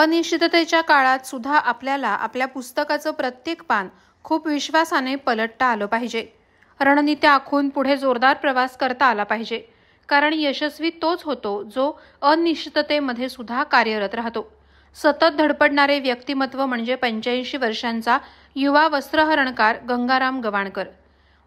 अनिश्चिततेच्या काळात सुद्धा आपल्याला आपल्या पुस्तकाचं प्रत्येक पान खूप विश्वासाने पलटता आलं पाहिजे. रणनीती आखून पुढे जोरदार प्रवास करता आला पाहिजे. कारण यशस्वी तोच होतो जो अनिश्चिततेमध्ये सुद्धा कार्यरत राहतो. सतत धडपडणारे व्यक्तिमत्व म्हणजे 85 वर्षांचा युवा वस्त्रहरणकार गंगाराम गवाणकर.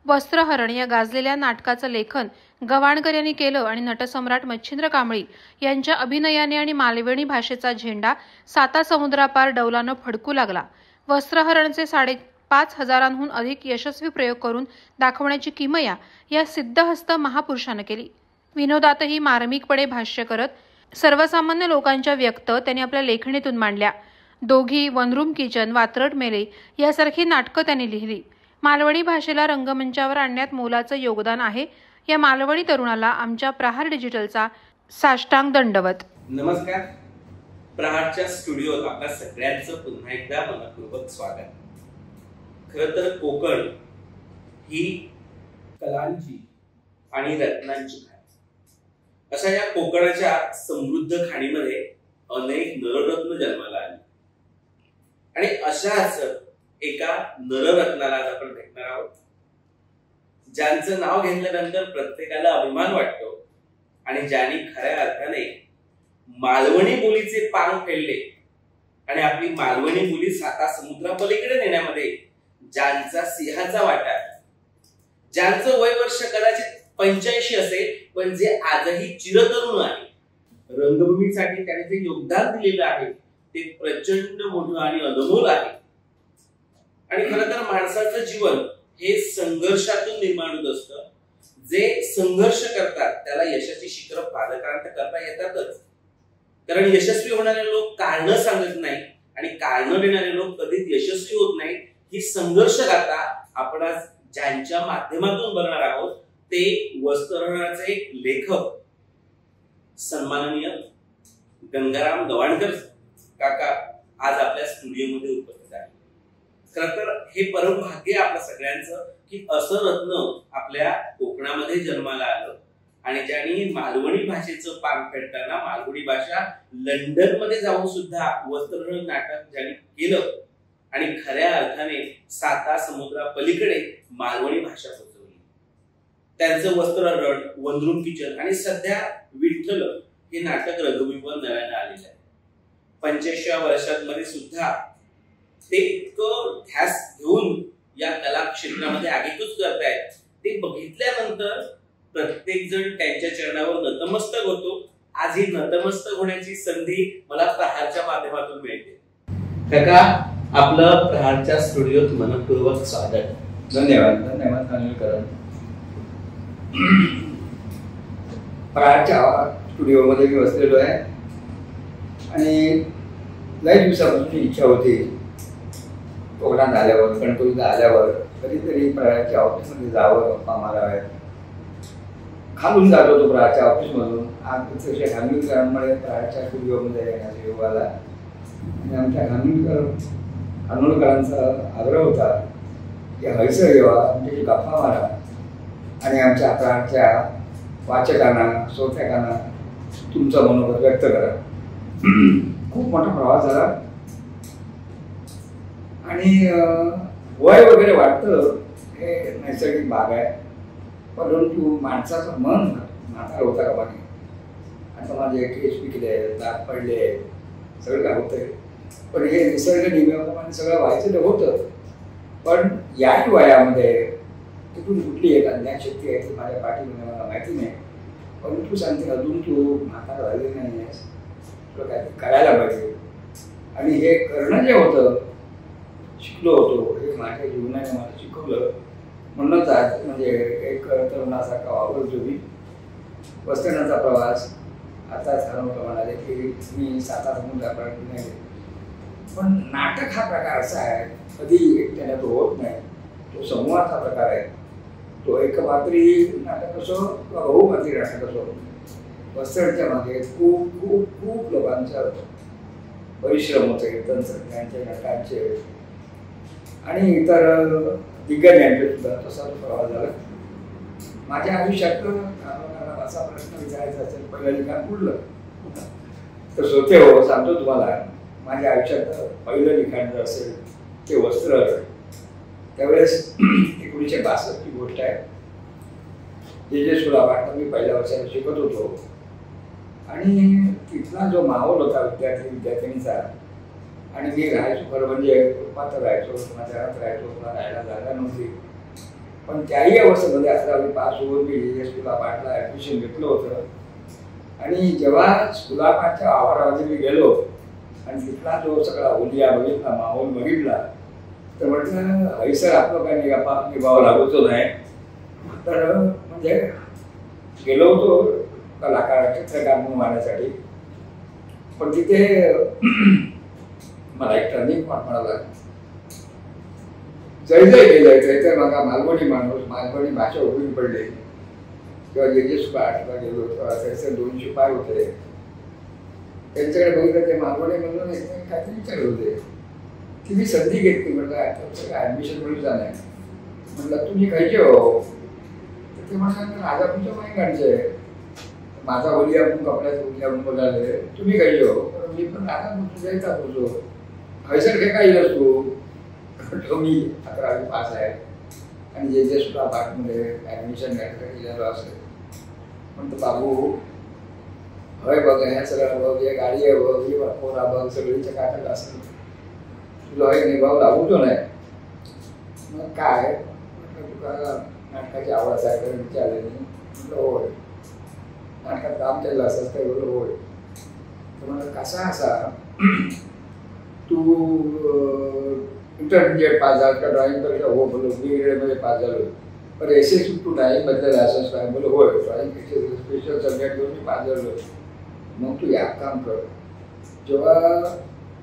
वस्त्रहरण या गाजलेल्या नाटकाचं लेखन गवाणकर यांनी केलं आणि नटसम्राट मच्छिंद्र कांबळी यांच्या अभिनयाने आणि मालवणी भाषेचा झेंडा साता समुद्रापार डौलानं फडकू लागला. वस्त्रहरणचे 5,500हून अधिक यशस्वी प्रयोग करून दाखवण्याची किमया या सिद्धहस्त महापुरुषानं केली. विनोदातही मार्मिकपणे भाष्य करत सर्वसामान्य लोकांच्या व्यक्त त्यांनी आपल्या लेखणीतून मांडल्या. दोघी, वनरूम किचन, वात्रट मेले यासारखी नाटकं त्यांनी लिहिली. मालवणी भाषेला रंगमंचावर आणण्यात मोलाचं योगदान आहे. या मालवणी तरुणाला आमच्या प्रहार डिजिटलचा साष्टांग दंडवत. नमस्कार. प्रहारच्या स्टुडिओत आपल्या सगळ्यांचं पुन्हा एकदा मनपूर्वक स्वागत. खरं तर कोकण ही कलांची आणि रत्नांची खाण. अशा या कोकणाच्या समृद्ध खाणीमध्ये अनेक नररत्न जन्माला आली आणि अशाच एका नररत्नाला आज आपण भेटणार आहोत, ज्यांचं नाव घेतल्यानंतर प्रत्येकाला अभिमान वाटतो आणि ज्यांनी खऱ्या अर्थाने मालवणी बोलीचे पांग फेडले आणि आपली मालवणी बोली साता समुद्रापलीकडे नेण्यामध्ये ज्यांचा सिंहाचा वाटा, ज्यांचं वय वर्ष कदाचित 85 असेल पण जे आजही चिरतरुण आहे. रंगभूमीसाठी त्याने जे योगदान दिलेलं आहे ते प्रचंड मोठं आणि अनमोल आहे. आणि खरं तर माणसाचं जीवन हे संघर्षातून निर्माण होत असतं. जे संघर्ष करतात त्याला यशाची शिखरं पादाक्रांत करता येतातच. कारण यशस्वी होणारे लोक कारण सांगत नाही आणि कारण देणारे लोक कधीच यशस्वी होत नाही. ही संघर्ष गाथा आपण आज ज्यांच्या माध्यमातून बघणार आहोत ते वस्त्रहरणाचे लेखक सन्माननीय गंगाराम गवाणकर काका आज आपल्या स्टुडिओमध्ये उपस्थित आहेत. खरं तर हे परम भाग्य आपल्या सगळ्यांचं की असं रत्न आपल्या कोकणामध्ये जन्माला आलं आणि ज्यांनी मालवणी भाषेचं पांग फेडताना मालवणी भाषा लंडन मध्ये जाऊन सुद्धा वस्त्रहरण नाटक ज्यांनी केलं आणि खऱ्या अर्थाने साता समुद्रापलीकडे मालवणी भाषा पोहोचवली. त्यांचं वस्त्रहरण, वनरूम किचन आणि सध्या विठ्ठल हे नाटक रंगभूमीवर नव्यानं आलेलं आहे. 85व्या वर्षांमध्ये सुद्धा ते इतकं ध्यास घेऊन या कला क्षेत्रामध्ये आगेकूच करतायत. ते बघितल्यानंतर प्रत्येक जण त्यांच्या चरणावर नतमस्तक होतो. आज ही नतमस्तक होण्याची संधी मला प्रहारच्या माध्यमातून मिळते. काका, आपलं प्रहारच्या स्टुडिओत मनपूर्वक स्वागत. धन्यवाद. धन्यवाद अनिलकरण. प्रहारच्या स्टुडिओमध्ये मी बसलेलो आहे आणि लई दिवसापासून इच्छा होती कोकणात आल्यावर, कणकवलीत आल्यावर कधीतरी प्रहारच्या ऑफिसमध्ये जावं, गप्पा माराव्यात. खालून जात होतो प्रहारच्या ऑफिसमधून. आज प्रत्यक्ष खानविलकरांमुळे प्रहारच्या स्टुडिओमध्ये येण्याचा योग आला आणि आमच्या खानविलकरांचा आग्रह होता की हयसर येवा, आमच्याशी गप्पा मारा आणि आमच्या प्रहारच्या वाचकांना, श्रोत्यांना तुमचं मनोगत व्यक्त करा. खूप मोठा प्रवास झाला आणि वय वगैरे वाटतं हे नैसर्गिक भाग आहे, परंतु माणसाचं मन म्हातारा होता का बाकी. आता माझे केस पिकले, दात पडले, सगळं काय होतंय. पण हे निसर्ग नियमाप्रमाणे सगळं व्हायचं होतं. पण याच वयामध्ये तिथून कुठली एक अज्ञानशक्ती आहे ती माझ्या पाठीमध्ये मला माहिती नाही, परंतु सांगते अजून तू म्हातारा झालेली नाही आहेस, तुला काहीतरी करायला पाहिजे. आणि हे करणं जे होतं, शिकलो होतो, हे माझ्या जीवनाने मला शिकवलं. म्हणूनच आज म्हणजे एक तरुणासारखा वावरतो मी. वस्त्रहरणाचा प्रवास आताच हरवलं म्हणाले की मी साता समुद्रापर्यंत नाही. पण नाटक हा प्रकार असा आहे, कधी एकट्याने तो होत नाही. तो समूहाचा प्रकार आहे. तो एकपात्री नाटक असो किंवा बहुपात्री नाटक असो, वस्त्रहरणच्या मागे खूप खूप खूप लोकांचा परिश्रम होते, तंत्रज्ञांचे, नटांचे आणि इतर दिग्गजांचे सुद्धा तसा प्रवास झाला. माझ्या आयुष्यात असा प्रश्न विचारायचा असेल, पहिलं लिखाण कुठलं तर श्रोते हो सांगतो तुम्हाला माझ्या आयुष्यात पहिलं लिखाण जर असेल ते वस्त्रहरण. त्यावेळेस 1962 ची गोष्ट आहे. जे सुलाभात मी पहिल्या वर्षाला शिकत होतो आणि तिथला जो माहोल होता विद्यार्थिनीचा, आणि मी राहायचो खरं म्हणजे फुटपाथ राहायचो, माझ्या घरात राहायचो, मला राहायला जागा नव्हती. पण त्याही अवस्थेमध्ये 11वी पास होऊन मी सुलाभातला ॲडमिशन घेतलं होतं. आणि जेव्हा सुलाभातच्या आवारामध्ये मी गेलो आणि तिथला जो सगळा ओलिया बघितला, माहोल बघितला, तर म्हटलं हैसर आपलं काय निभावं लागतो नाही. तर म्हणजे गेलो होतो कलाकार चित्रकार म्हणून मारण्यासाठी. पण तिथे मला एक टर्निंग पॉईंट मिळाला. जैजय गेलंय जैजय माझा मालवणी माणूस, मालवणी भाषा उघडी पडली. तेव्हा आठला गेलो तेव्हा त्याचे 2 शिपाई होते. त्यांच्याकडे बघितलं ते मालवणी म्हणून काहीतरी विचारत होते की मी संधी घेतली. म्हटलं ॲडमिशन मिळून जाणार. म्हटलं तुम्ही खायचे हो? तर ते म्हटलं राजापूरच्या मायकांचे. माझा ओलिया म्हणून कपड्याचा ओलिया म्हणून बघायला तुम्ही खायचे हो? मी पण राजापूरचं जायचा होतो. हैसर हे काही नसतो. मी 11वी पास आहे आणि जे सुद्धा बागमध्ये ॲडमिशन घ्यायला असेल. म्हणतो बाबू हय बघ, ह्या सगळं बघ, हे गाडी आहे बघ, ही पोरा बघ, सगळीच्या काटक असेल, तुझं हय निभाव लागूचो नाही. मग काय म्हटलं तुला नाटकाची आवड आहे का विचारले. म्हटलं होय. नाटकात काम केलं असंच काय? बोललो होय. तर म्हटलं कसा असा तू इंटरमिडिएट पास झाला का? ड्रॉइंग परीक्षा हो बोलो. मी ग्रेडमध्ये पास झालो. पण एसएससी टू ड्रॉइंग बद्दल असंच काय? बोलो होय. ड्रॉइंग स्पेशल सब्जेक्ट घेऊन मी पास झालो. मग तू एक काम कर, जेव्हा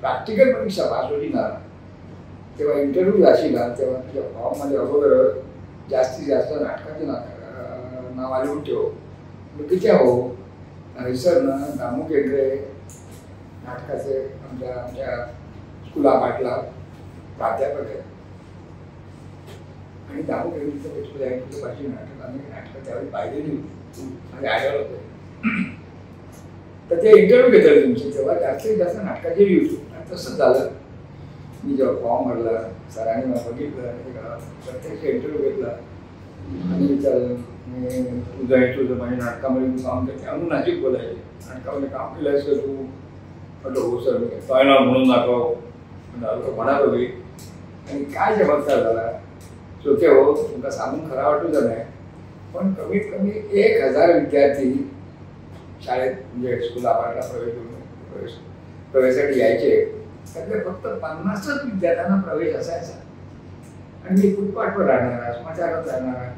प्रॅक्टिकल परीक्षा पास होती ना तेव्हा इंटरव्ह्यू जाशील ना तेव्हा तुझ्या फॉर्ममध्ये अगोदर जास्तीत जास्त नाटकाचे नाव लिहून ठेव. किती हो? हैसर ना दामू केंद्रे नाटकाचे आमच्या स्कुलाभातला प्राध्यापक आहे. आणि दामू केंद्रेचं स्कूल आहे तुझं पाहिजे नाटक. आम्ही नाटकं त्यावेळी पाहिलेली होती आणि आढळ होते. तर ते इंटरव्ह्यू घेतले तुमचे तेव्हा जास्तीत जास्त नाटकाचे लिहू. तसंच झालं. मी जेव्हा फॉर्म भरला सरांनी मला बघितलं, प्रत्यक्ष इंटरव्ह्यू घेतला आणि विचारलं मी तुझं म्हणजे नाटकामध्ये तू काम करते अजून नाशिक बोलायचे. नाटकामध्ये काम केलं आहेस का तू? म्हटलं हो सर. मी पाहिला म्हणून दाखव म्हणा बघी. आणि काय चमत्कार झाला श्रोते हो, तुमका सांगून खरा वाटूच नाही, पण कमीत कमी 1000 विद्यार्थी शाळेत म्हणजे स्कुलाभातला प्रवेशासाठी यायचे. त्यातले फक्त 50च विद्यार्थ्यांना प्रवेश असायचा. आणि मी फुटपाथवर राहणारा, श्मशानात राहणारा,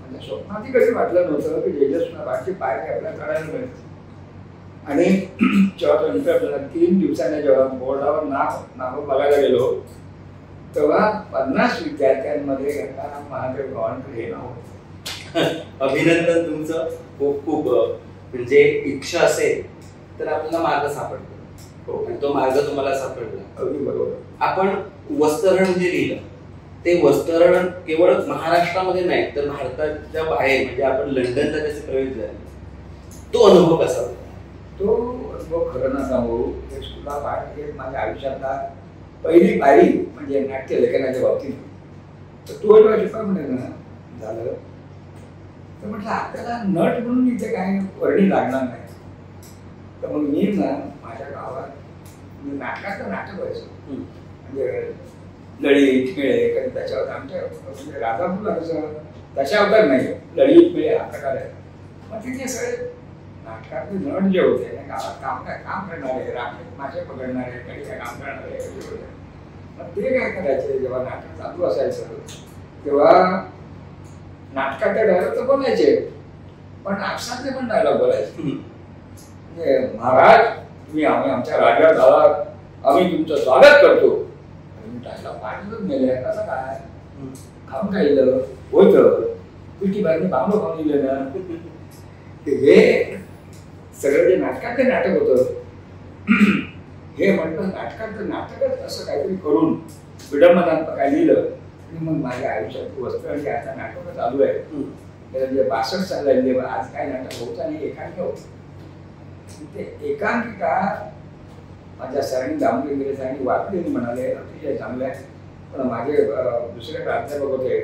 म्हणजे स्वप्नातही कधी वाटलं नव्हतं की जेजसुनाबादची पायरी आपल्याला चढायला मिळते. आणि जेव्हा तो इंटरव्ह्यू झाला 3 दिवसांनी जेव्हा बोर्डावर नाव बघायला गेलो तेव्हा 50 विद्यार्थ्यांमध्ये गंगाराम महादेव गव्हाणकर हे नाव होतं. अभिनंदन तुमचं. खूप खूप म्हणजे इच्छा असेल तर आपल्याला मार्ग सापडतो. हो, आणि तो मार्ग तुम्हाला सापडला. अगदी बरोबर. आपण वस्त्रहरण जे लिहिलं ते वस्त्रहरण केवळ महाराष्ट्रामध्ये नाही तर भारताच्या बाहेर म्हणजे आपण लंडनला त्याचे प्रवेश झाले, तो अनुभव कसा होता? तो अनुभव खरं ना सांगू, हे स्कुलाभात हे माझ्या आयुष्यातला पहिली पायरी म्हणजे नाट्य लेखनाच्या बाबतीत. तर तो जेव्हा शिकवणे ना झालं तर म्हटलं आपल्याला नट म्हणून इथे काय वर्णी लागणार नाही. तर मग मी ना माझ्या गावात नाटकाचं नाटक व्हायचं. म्हणजे लळीत खेळे कधी त्याच्यावर आमच्या म्हणजे राजापूरला कसं दशावतार नाही, लळीत खेळे हा प्रकार आहे. मग तिथे सगळे नाटकातले नट जे होते गावात काम करणारे, राखेत मासे पकडणारे, कधी काय काम करणारे होते. मग ते काय करायचे जेव्हा नाटक चालू असायचं तेव्हा नाटकाच्या डायलॉग तर बोलायचे, पण आपसातले पण डायलॉग बोलायचे. म्हणजे महाराज तुम्ही आमच्या राज्यात आलात, आम्ही तुमचं स्वागत करतो. डायलॉग पाठवत मेले कसं काय खाऊन खाल्लं होतं पिठी बाजूने बांबू खाऊन दिलं ना. हे सगळं जे नाटकातलं नाटक होतं हे म्हटलं नाटकातलं नाटकच असं काहीतरी करून विडंबनात काय लिहिलं. आणि मग माझ्या आयुष्यात वस्त्र आणि आता नाटक चालू आहे. म्हणजे 62 साल आज काय नाटक होतं आणि एकांकिका होतं. ते एकांकिका माझ्या सरांनी दामले गेले, सरांनी वाटले म्हणाले अतिशय चांगलं आहे. पण माझे दुसरे प्राध्यापक होते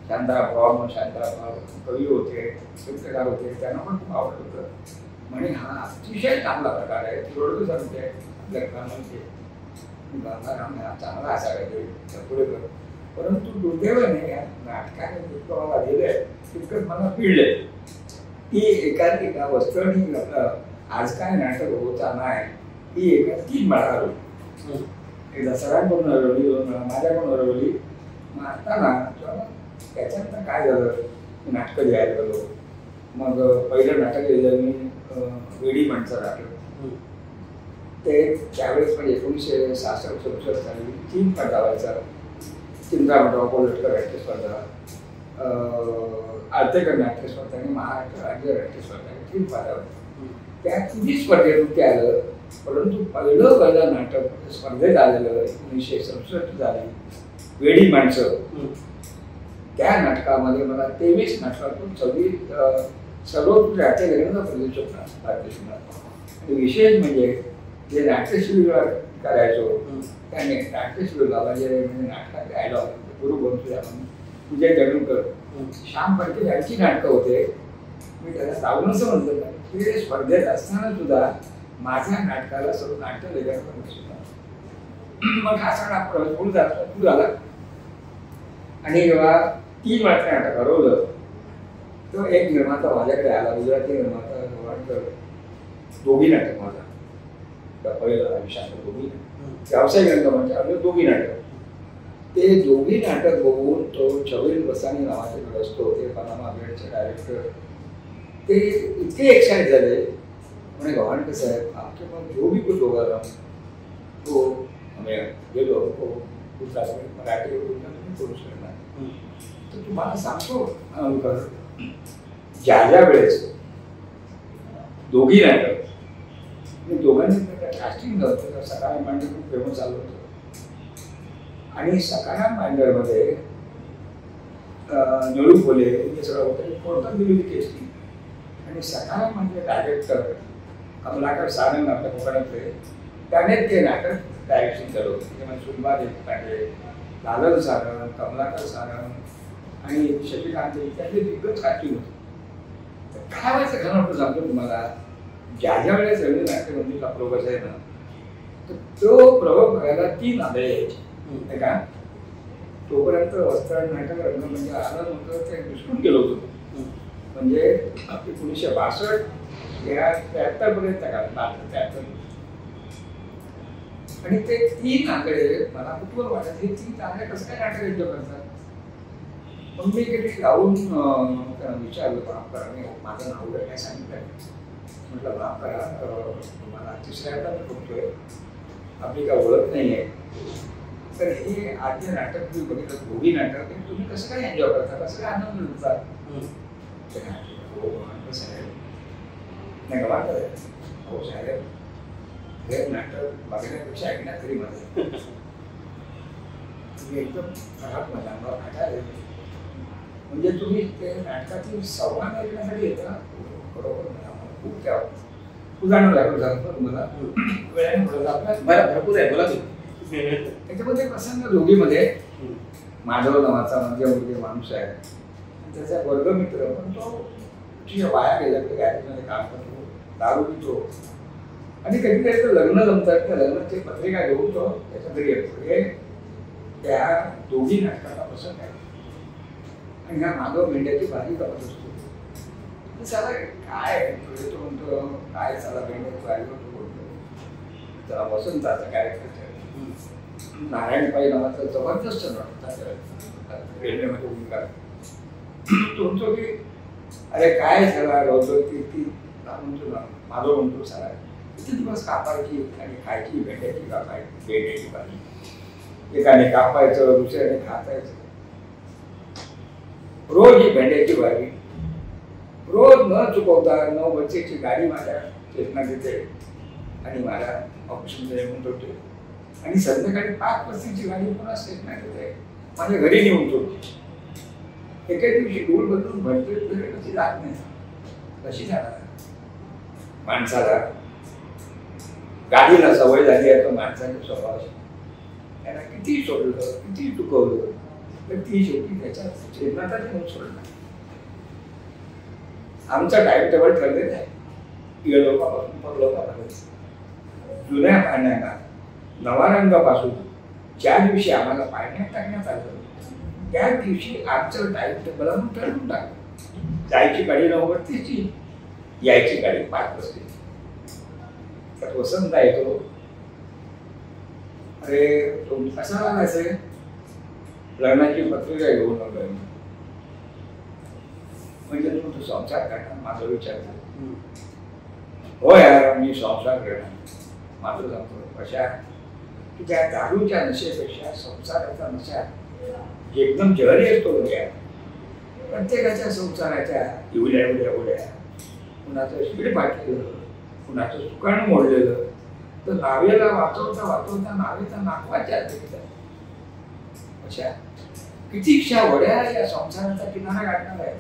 शांताराम पवार म्हणून, शांताराम पवार कवी होते, चित्रकार होते, त्यांना पण खूप आवडत होतं. म्हणे हा अतिशय चांगला प्रकार आहे, थोडं सांगते आपल्या कामाचे गंगाराम हा चांगला असायला पुढे कर. परंतु दुर्दैवाने या नाटकाने जितकं मला दिलंय तितकं मला पिळलंय. ती एकांकिका वस्त्रणी आपलं आज काय नाटक होता नाही, ती एका 3 वेळा हरवली. एकदा सरांकडून हरवली, 2 वेळा माझ्याकडून हरवली. मग आता ना त्याच्यानंतर काय झालं, नाटकं लिहायला गेलो. मग पहिलं नाटक लिहिलं मी वेडी माणसं नाटक. ते त्यावेळेस म्हणजे 1966-67 साली 3 स्पर्धा व्हायचा. चिंतामणराव कोल्हटकर नाट्य स्पर्धा, आर्तेकर नाट्य स्पर्धा आणि महाराष्ट्र राज्य नाट्य स्पर्धा, 3 स्पर्धा होत्या. त्या 3 स्पर्धेतून ते आलं. परंतु पहिलं नाटक स्पर्धेत आलेलं 1967 झाली, वेडी माणसं. त्या नाटकामध्ये मला 23 नाटकातून 26 सर्वोत्कृष्ट नाट्यलेखनाचा प्रदेश होता भारतीय. विशेष म्हणजे जे नाट्यशिबिर करायचो त्याने नाट्यशिबिरला म्हणजे नाटकात डायलॉग गुरु बनसुया विजय तेंडुलकर, श्याम फडके यांची नाटकं होते. मी त्याला जाऊन असं म्हणतो की ते स्पर्धेत असताना सुद्धा माझ्या नाटकाला सर्व नाट्यलेखन प्रदेश होता. मग हा सगळा पुढे झाला. आणि जेव्हा 3 वेळा नाटक हरवलं तो एक निर्माता माझ्याकडे आला, गुजराती निर्माता गव्हाणकर. दोघी नाटक माझा पहिलं आयुष्यात, दोघी व्यावसायिक रंगमंचावर 2 नाटक. ते 2 नाटक बघून तो छबील बसानी नावाचे असतो, ते पनामा बेडचे डायरेक्टर, ते इतके एक्साइट झाले. म्हणे गव्हाणकर साहेब आपके पास जो भी कुछ होगा तो हमें गेलो मराठी करू शकणार. तर तुम्हाला सांगतो ज्या वेळेस 2 नाटक दोघांनी कास्टिंग झालं. सकाराम मांडे खूप फेमस झालं होतं आणि सकाराम मांडरमध्ये नळू बोले हे सगळं होतं. कोणतं दिली होती केसटी आणि सकाराम मांडे डायरेक्टर कमलाकर सारंग आपल्या कोकणातले, त्याने ते नाटक डायरेक्शन केलं होतं. त्यामध्ये सुनबा देशपांडे, लालन सारंग, कमलाकर सारंग आणि शशिकांत इत्यादी दिग्गज कास्टिंग होतं. काय व्हायचं खरं आपण सांगतो तुम्हाला, ज्या वेळेस रवी नाट्यमंदिरला प्रवेश आहे ना, तर तो प्रयोग बघायला 3 आंधळे यायचे का. तोपर्यंत वस्त्र नाटक रंग म्हणजे आलं नव्हतं, ते विसरून गेलो होतो. म्हणजे 1962 या 73 पर्यंत काढला 73. आणि ते 3 आकडे मला कुठवर वाटत, हे 3 आकडे कसं काय नाटक एन्जॉय करतात. मग मी कधी जाऊन विचारलं बापकरांनी, माझं नाव काय सांगितलं. म्हटलं बापकरा तुम्हाला 3ऱ्यांदा मी बघतोय, आपली काय ओळख नाही आहे, तर हे आद्य नाटक तुम्ही बघितलं 2 नाटक, तुम्ही कसं काय एन्जॉय करता, कसं काय आनंद लुटता. साहेब नाही गवाट हो साहेब, हे नाटक बघण्यापेक्षा ऐकण्यात तरी मजा. तुम्ही एकदम खराब मजा नाटक म्हणजे तुम्ही ते नाटकातील संवाद ऐकण्यासाठी येतं. बरोबर खूप त्या उदाहरण लागलं सांगतो तुम्हाला, वेळाने भरपूर आहे बोला तुम्ही. त्याच्यामध्ये प्रसंग दोघीमध्ये माधव नावाचा मध्यमवर्गीय माणूस आहे, त्याचा वर्गमित्र, पण तो वाया गेला गॅरेजमध्ये काम करतो, दारू पितो आणि कधीतरी तर लग्न जमतात, त्या लग्नाची पत्रिका घेऊन तो त्याच्या घरी येतो. हे त्या दोघी नाटकाचा प्रसंग आहे. आणि ह्या माधव मेंढ्याची भाजी करत असतो. साला काय तो म्हणतो, काय साला मेंढ्याची भाजी करतो बोलतो. त्याला वसंताचा कॅरेक्टर नारायणपाई नावाचा जबरदस्त नटता रेल्वेमध्ये भूमिका. तो म्हणतो की अरे काय झाला रोजो ती म्हणतो ना, माधव म्हणतो साला किती दिवस कापायची आणि खायची भेंड्याची कापायची भेंड्याची भाजी. एकाने कापायचं, दुसऱ्याने खातायचं. रोज ही भेंड्याची भाजी, रोज न चुकवता 9 बजेची गाडी माझ्या स्टेशनात येते आणि माझ्या ऑफिसमध्ये येऊन ठेवते आणि संध्याकाळी 5:35ची गाडी पुन्हा स्टेशनात येते, माझ्या घरी नेऊन ठेवते. एके दिवशी डोळ बदलून भरते कशी जात नाही, कशी जाणार माणसाला. गाडीला सवय झाली आहे तो माणसाच्या स्वभावाची. त्यांना किती सोडलं किती चुकवलं तर ती शेवटी त्याच्या जीवनातच नेऊन सोडणार. आमचं टाइम टेबल ठरलेलं आहे. लोकांपासून परलोकापर्यंत जुन्या पाण्याला नवा रंगापासून ज्या दिवशी आम्हाला पाण्यात टाकण्यात आलं त्या दिवशी आमचं टाइम टेबल आम्ही ठरवून टाकलं. जायची गाडी 9 वाजतेची, यायची गाडी 5 वाजते. तर वसंत येतो, अरे कसा लागायचे लग्नाची पत्रिका घेऊन आलोय म्हणजे तू संसार करणार. माझा विचार हो यार मी संसार करणार. माझं सांगतो कशा की त्या दारूच्या नशेपेक्षा संसाराचा नशा एकदम जहरी असतो. प्रत्येकाच्या संसाराच्या एवढ्या एवढ्या एवढ्या कुणाचं शिड पाठलेलं कुणाचं सुकाण मोडलेलं तर नावेला वाचवता वाचवता नावेचा नाकवाच्या अशा कितीशा वड्या या संसाराचा किनारा गाठणार आहे.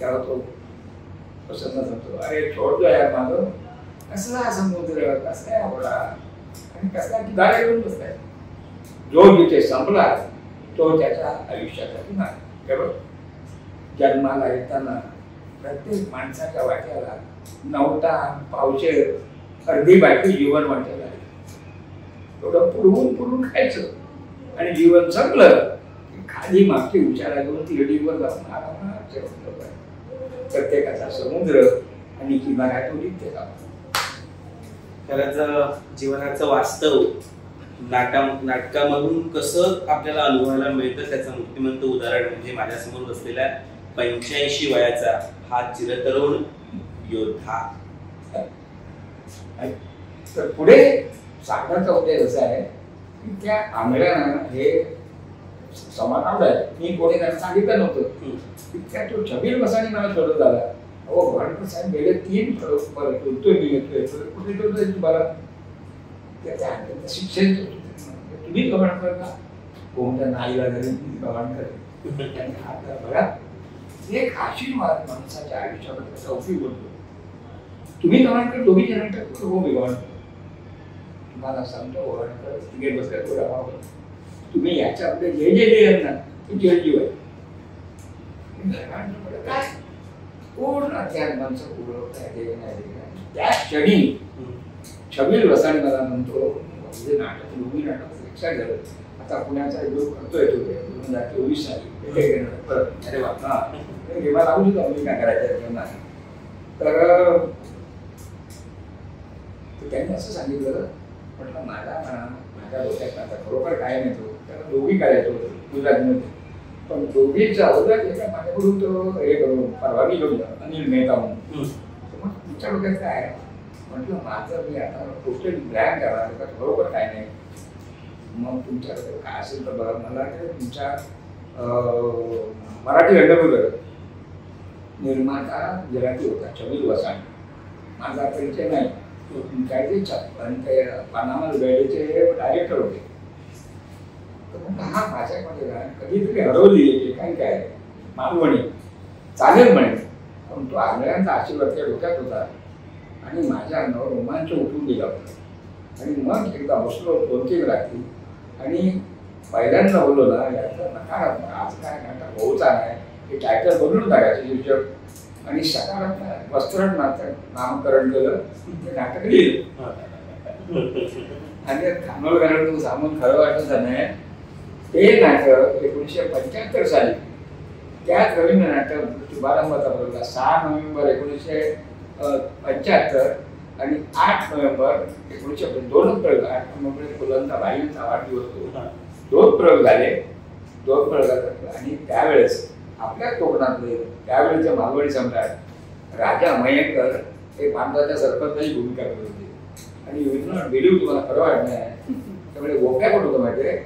तेव्हा तो प्रसन्न सांगतो अरे सोडतो यार माझं कसला समुद्र कसला ओढा आणि कसला किनारा घेऊन बसलाय. जो जिथे संपला तो त्याच्या आयुष्याचा किनारा. बरोबर जन्माला येताना प्रत्येक माणसाच्या वाट्याला 9 पावशे अर्धी बाटली जीवन वाटेल आहे. थोडं पुरवून खायचं आणि जीवन संपलं की खाली मागची उचारा घेऊन तिरडीवर जाऊन आरामात जेवलं पाहिजे. प्रत्येकाचा समुद्र आणि किनारा तो निघते का. खरंच जीवनाचं वास्तव नाटकामधून कसं आपल्याला अनुभवायला मिळतं त्याचं मूर्तिमंत उदाहरण म्हणजे माझ्यासमोर बसलेला 85 वयाचा हा चिरतरुण योद्धा. तर पुढे सांगण्याचा उद्देश असा आहे की त्या आंधळ्यानं हे समाज आवडायला मी कोणी त्यांना सांगितलं नव्हतं. इतक्या तो छबील बसाने मला शोधत आला. अहो भगवान साहेब गेले 3 बोलतोय मी येतोय कुठे ठेवतोय तुम्हाला त्याच्या शिक्षण तुम्ही गमन करता कोणत्या नाईला घरी गमन करेल. बघा एक आशीर्वाद माणसाच्या आयुष्यामध्ये त्याचा उपयोग होतो. तुम्ही गमन कर दोघी जणांकडे हो मी गमन तुम्हाला सांगतो गमन तिघे बसल्या तुम्ही याच्यामध्ये जे जे लिहिलं ना ते चिरंजीव आहे. काय पूर्ण त्या माणसं त्या क्षणी छबील वसाने मला म्हणतो नाटक दोन्ही नाटक रिक्षा झालं. आता पुण्याचा योग करतोय तो 2024 साली अरे वा हा घेवा लागू शकतो मी काय करायचं नाही. तर त्यांनी असं सांगितलं म्हटलं माझ्या डोक्यात आता खरोखर काय नाही तो त्याला दोघी करायचो गुजरातमध्ये पण दोघीचा अवधान एका माझ्याकडून तो हे करून परवानगी घेऊन अनिल मेहता म्हणून. मग तुमच्या डोक्यात काय आहे म्हटलं माझं मी आता पोस्टेड ब्रँड करणार का बरोबर काय नाही. मग तुमच्याकडे काय असेल तर बघा मला तुमच्या मराठी रंगभूमीवर निर्माता जराठी होता छबील वसाने. माझा परिचय नाही काहीतरी पण ते पानामल वेळेचे डायरेक्टर होते. तर हा माझ्यामध्ये कधीतरी हरवली काय काय मालवणी चालेल म्हणे पण तो आंधळ्यांचा आशीर्वाद त्या डोक्यात होता आणि माझ्या अंगावर रोमांच उठून गेला होता. आणि मग एकदा बसलो 2-3 रात्री आणि पहिल्यांदा बोललो ना याचा नकारात्मक आज काय नाटक होऊचा नाही हे टायटल बदलून टाकायचं शीर्षक आणि सकारात्मक वस्त्रण नामकरण केलं ते नाटक लिहिलं. आणि खानोलकरांचं सामान खरं वाटत नाही. ते नाटक 1975 साली त्याच रवींद्र नाटक शुभारंभाचा बरोबर 6 नोव्हेंबर 1975 आणि 8 नोव्हेंबर 1975 2 प्रयोग. 8 नोव्हेंबर फुलंचा बाईंचा वाढदिवस होतो. 2 प्रयोग झाले. 2 प्रयोग आणि त्यावेळेस आपल्या कोकणातले त्यावेळेचे मालवणी सम्राट राजा मयंकर हे पांडवाच्या सरपंचाची भूमिका करत होते. आणि विष्णू बिलीव तुम्हाला खरं वाटत नाही त्यामुळे गोप्या कोण होतं माहिती आहे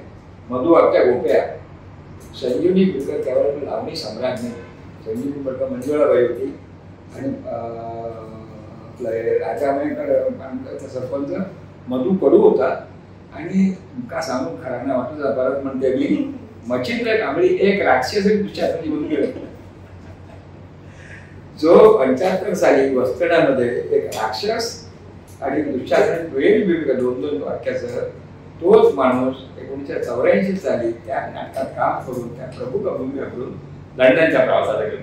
मधु आपल्या गोप्या संजीवनी बिडकर त्यावेळेस लावणी सम्राट नाही. संजीवनी बिडकर मंजुळाबाई होती आणि राजा मयंकर पांडवाचा सरपंच मधु कडू होता. आणि का सांगून खरा नाही वाटत परत म्हणते मी मच्छिंद्र कांबळी एक राक्षस दुसऱ्यासाठी होऊन गेला. जो 75 साली वस्तडामध्ये एक राक्षस आणि दुःशासन वेगवेगळं 2-2 वाक्याचं तोच माणूस 1984 साली त्या नाटकात काम करून त्या प्रमुख भूमिका करून लंडनच्या प्रवासाला गेलो.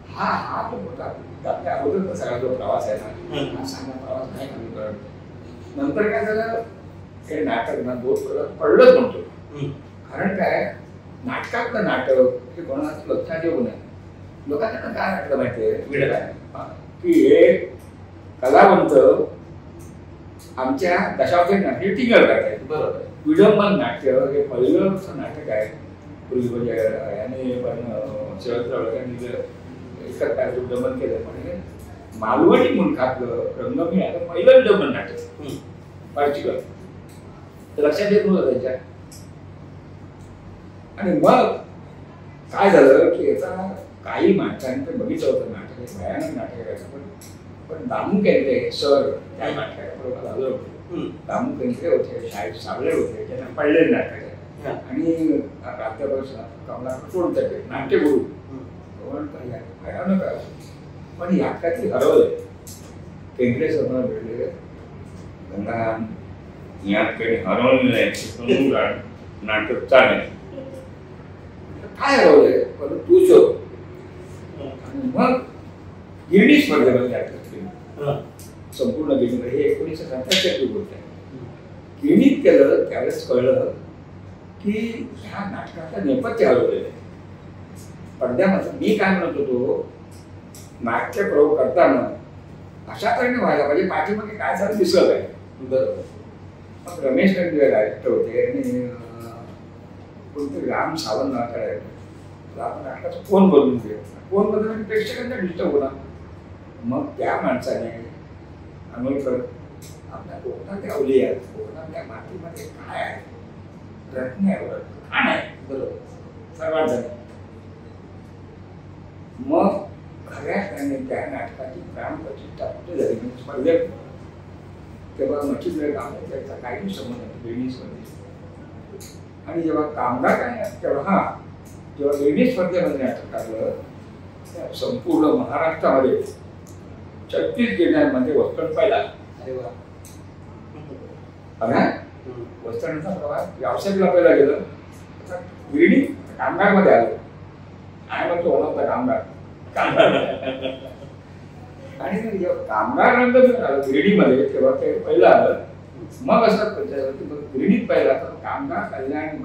हा तो मोठा आपल्या अगोदरचा सगळा जो प्रवास आहे ना, हा चांगला प्रवास नाही कमी करत. नंतर काय झालं, हे नाटक ना पडलंच म्हणतो. कारण काय, नाटकातलं नाटक हे कोणाचं लक्षात येऊ नये. लोकांना काय वाटलं माहितीये की हे कलावंत आमच्या दशावतारी नाट्य टिंगल करतायत. बरोबर, विडंबन नाट्य हे पहिलं नाटक आहे. पूर्वी म्हणजे याने पण शरद एकच काय विडंबन केलं, म्हणजे मालवणी मुलखातलं रंगमी आलं पहिलं विडंबन नाटक पर्टिक्युलर लक्षात येत नव्हतं त्यांच्या. आणि मग काय झालं की याचा काही माणसांनी तर बघितलं होतं नाटक, हे भयानक नाटक आहे. पण दामू केंद्रे सर त्या नाटकाबरोबर आलं होते. दामू केंद्रे होते, शाळेत सावळे होते, त्यांना पडलेले नाटक आहे. आणि प्राध्यापक कमलाकर सोडते नाट्यगुरू भयानक आहे. पण याकातली हरवले केंद्रे सरला भेटले, गंगा याकडे हरवलेलं आहे नाटक चालेल, काय हरवलंय पण तू शोध. आणि मग गिरणी स्पर्धेमध्ये नाटक संपूर्ण गिरणी, हे 1970 गोष्ट आहे. गिरणीत केलं त्यावेळेस कळलं की ह्या नाटकाचा नेपथ्य हरवलेलं आहे. पडद्यामध्ये मी काय म्हणत होतो, नाट्य प्रयोग करताना अशा तऱ्हेने व्हायला पाहिजे, पाठीमागे काय झालं दिसलं आहे. बरोबर. मग रमेश गंडवे डायरेक्टर होते आणि कोणतरी राम सावंत नाटक आपण नाटकाचा फोन बदलून घेऊ, फोन बदलून प्रेक्षकांना डिस्टर्ब होणार. मग त्या माणसाने अनोलकर आपल्या कोकणात गावली आहे, कोकणातल्या मातीमध्ये काय आहे, रत्न आहे, खाण आहे. बरोबर, सर्वांचं. मग खऱ्या त्याने त्या नाटकाची प्राणप्रतिष्ठा कुठे झाली म्हणजे स्पर्धेत, तेव्हा मच्छिंद्र कांबळे त्याचा काही संबंध नाही लेडीजमध्ये. आणि जेव्हा कामगार काय तेव्हा जेव्हा लेडीज स्पर्धेमध्ये नाटक काढलं, त्या संपूर्ण महाराष्ट्रामध्ये 36 जिल्ह्यांमध्ये वस्त्र पाहिला. वस्त्रांचा प्रवास व्यावसायिकला पहिला गेलं, गिरणी कामगारमध्ये आलं. काय म्हणतो होणार कामगार आणि जेव्हा कामगार रंग आलं गिरणीमध्ये तेव्हा ते पहिलं आलं. मग असं गिरणीत पहिला तर कामगार कल्याण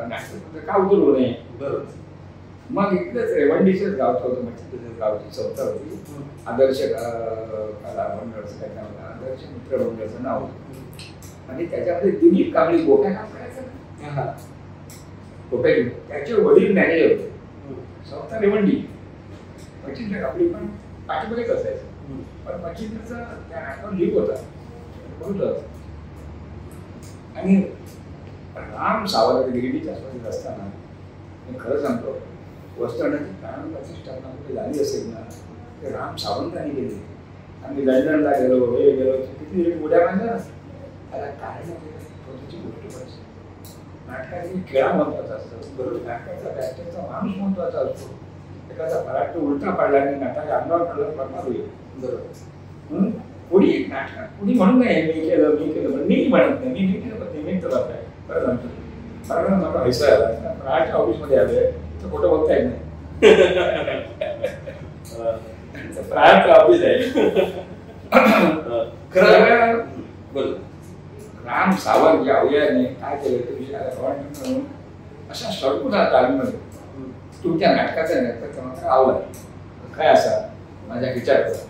नाट्य का उतरू नये. बरोबर. मग इकडेच रेवंडीचेच गावचं होतं, म्हणजे गावची संस्था होती, आदर्श कला मंडळचं काय नाव, आदर्श मित्र मंडळचं नाव होतं. आणि त्याच्यामध्ये दिलीप कांबळी गोप्या काम करायचं ना, गोप्या त्याचे वडील मॅनेजर होते. संस्था रेवंडी. मच्छिंद्र कांबळी पण पाठीमध्येच असायचं. पण मच्छिंद्रचा त्या नाटकावर लीक होता बहुत. आणि राम सावंत गिरडीच्या स्पर्धेत असताना मी खरं सांगतो, वस्त्रांची प्राण प्रतिष्ठा झाली असेल ना, ते राम सावंतांनी गेले. आम्ही लंडनला गेलो, हे गेलो, किती उड्या मारल्या ना, त्याला कारण त्याची गोष्ट पाहिजे. नाटकाची खेळा महत्वाचा असतो. बरोबर. नाटकाचा बॅक्टरचा माणूस महत्वाचा असतो. एखादा फराट उलटा पडला आणि नाटकाच्या अंगावर पडला पडणार होईल. बरोबर. कोणी एक नाटकात कोणी म्हणून नाही मी केलं पण मी म्हणत नाही, मी केलं पण निमित्त जात आहे. बरं सांगतो, कारण मला पैसा आला राजच्या ऑफिसमध्ये आलोय तर फोटो बघता येत नाही. प्रायचं ऑफिस आहे. खरं बोल. राम सावंत या अवयाने काय केलं ते विषय अशा सडकून तालीमध्ये तुमच्या नाटकाचा नेतृत्व मात्र आवडला काय असा माझ्या विचाराचा.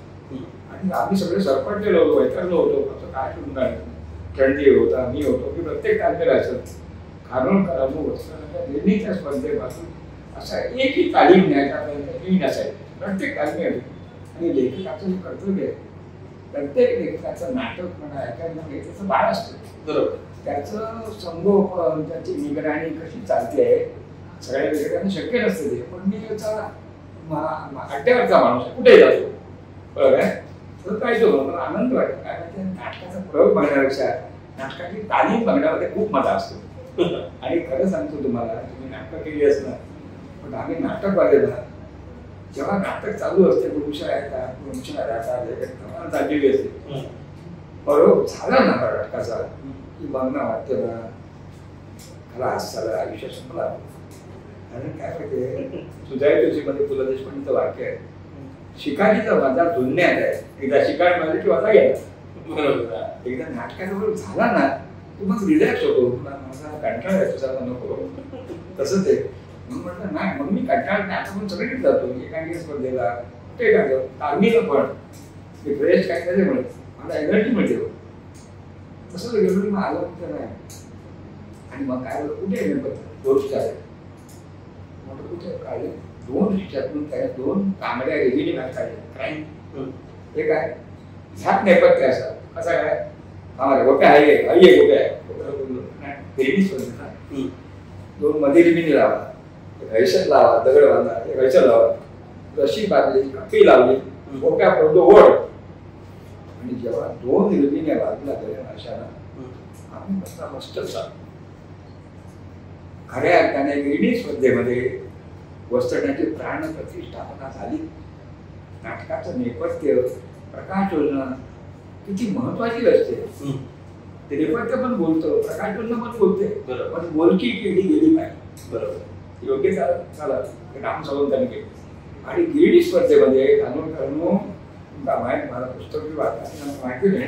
आणि आम्ही सगळे सरपटलेलो होतो, वैतरलो होतो. असं काय करून काढलं, रणजीव होता, मी होतो, मी प्रत्येक तालमेला असायचं. खानोलकर अनुभव नेहमीच्या स्पर्धेपासून असा एकही तालीम न्यायचा प्रयत्न मी नसायचं. प्रत्येक तालमेल. आणि लेखकाचं जे कर्तव्य आहे, प्रत्येक लेखकाचं नाटक म्हणा ऐकायला त्याचं बाळ असतं. बरोबर. त्याचं संगोपन, त्याची निगराणी कशी चालते आहे सगळ्या लेखकांना शक्य नसते ते. पण मी याचा अड्ड्यावरचा माणूस आहे, कुठेही जातो. बरोबर आहे. तर काय जो मला आनंद वाटतो, कारण नाटकाचा प्रयोग बघण्यापेक्षा नाटकाची तालीम बघण्यामध्ये खूप मजा असतो. आणि खरं सांगतो तुम्हाला, तुम्ही नाटकं केली असणार, पण आम्ही नाटक बघायला जेव्हा नाटक चालू असते, पुरुषा येतात, पुरुषा राहतात, चाललेली असते, बरोबर झाला ना नाटकाचा की मग ना वाटतं ना मला आज झालं आयुष्य संपला. कारण काय माहितीये सुधारित मध्ये पु ल देशपांडेचं वाक्य आहे, शिकारीचा माझा जुन्यात आहे, एकदा शिकार माझा की वाचा गेला. बरोबर. एकदा नाटकाबरोबर झाला ना तू मग रिलॅक्स होतो, तुला माझा कंटाळा आहे तुझा नको. तसंच आहे. म्हणून म्हटलं नाही, मग मी कंटाळा नाही, आता पण सगळीकडे जातो एकांगी स्पर्धेला ते काय आर्मीला पण ते फ्रेश काय करायचं म्हणत मला एनर्जी मिळते. तसंच गेलो मग आलं कुठं नाही. आणि मग काय बोलतो कुठे दोष झाले म्हटलं कुठे काढले 2 रिक्षातून काय 2 तांबड्या रेल्वेने घात काढले. क्राईम हे काय ह्यात नेपथ्य असा कसा काय आम्हाला गोटे आहे गोटे आहे रेल्वेच ना 2 मध्ये रिमिनी लावा, घैशन लावा, दगड बांधा, घैशन लावा, रशी बांधली, कप्पी लावली, गोट्या पडतो ओढ. आणि जेव्हा 2 रिमिनी बाजूला गेल्या अशानं आम्ही मस्त चालतो. खऱ्या अर्थाने गिरणी स्पर्धेमध्ये वस्त्रण्याची प्राण प्रतिष्ठापना झाली. नाटकाचं नेपथ्य प्रकाश योजना किती महत्वाची असते. ते नेपथ्य पण बोलतो, प्रकाश योजना पण बोलते, पण बोलकी केली गेली पाहिजे. बरोबर योग्य झालं राम सावंतांनी केली. आणि गिरणी स्पर्धेमध्ये तुमचा माहिती मला पुस्तक वाचता माहिती नाही,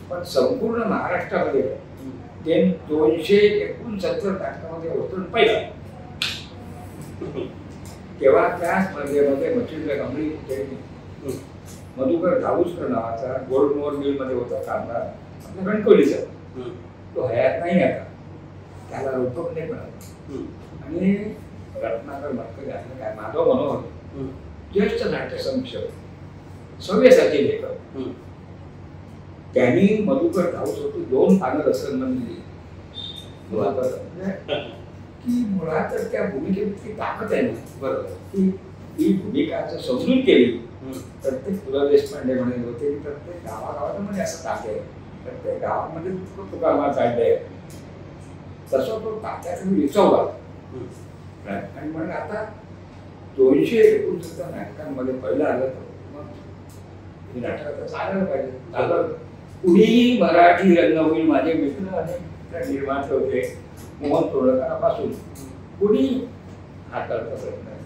पण संपूर्ण महाराष्ट्रामध्ये ते 269 नाटकामध्ये वस्त्र पहिला. तेव्हा त्या स्पर्धेमध्ये मच्छिंद्र गंभीर मधुकर धाऊसकर नावाचा गोल्डमोर मिल मध्ये होता कामगार आपल्या कणकवलीचा, तो हयात नाही आता, त्याला रोपक नाही मिळालं. आणि रत्नाकर मटकरी असं काय माधव मनोहर ज्येष्ठ नाट्य समीक्षक सव्यसाची लेखक, त्यांनी मधुकर धाऊस होती 2 पानं रसरंजन दिली की मुळात त्या भूमिकेत ती ताकद आहे ना. बरोबर की ही भूमिका जर समजून केली तर ते पु ल देशपांडे म्हणे होते की प्रत्येक गावागावामध्ये असं ताकद आहे, प्रत्येक गावामध्ये तुकाराम काढले तसं तो तात्याचा विचवला. आणि म्हणून आता 269 नाटकांमध्ये पहिलं आलं तर मग हे नाटक चालायला पाहिजे. कुणीही मराठी रंगभूमी माझे मित्र अनेक निर्माते होते, मोहन तोडकरांपासून कुणी हा करता प्रयत्न नाही.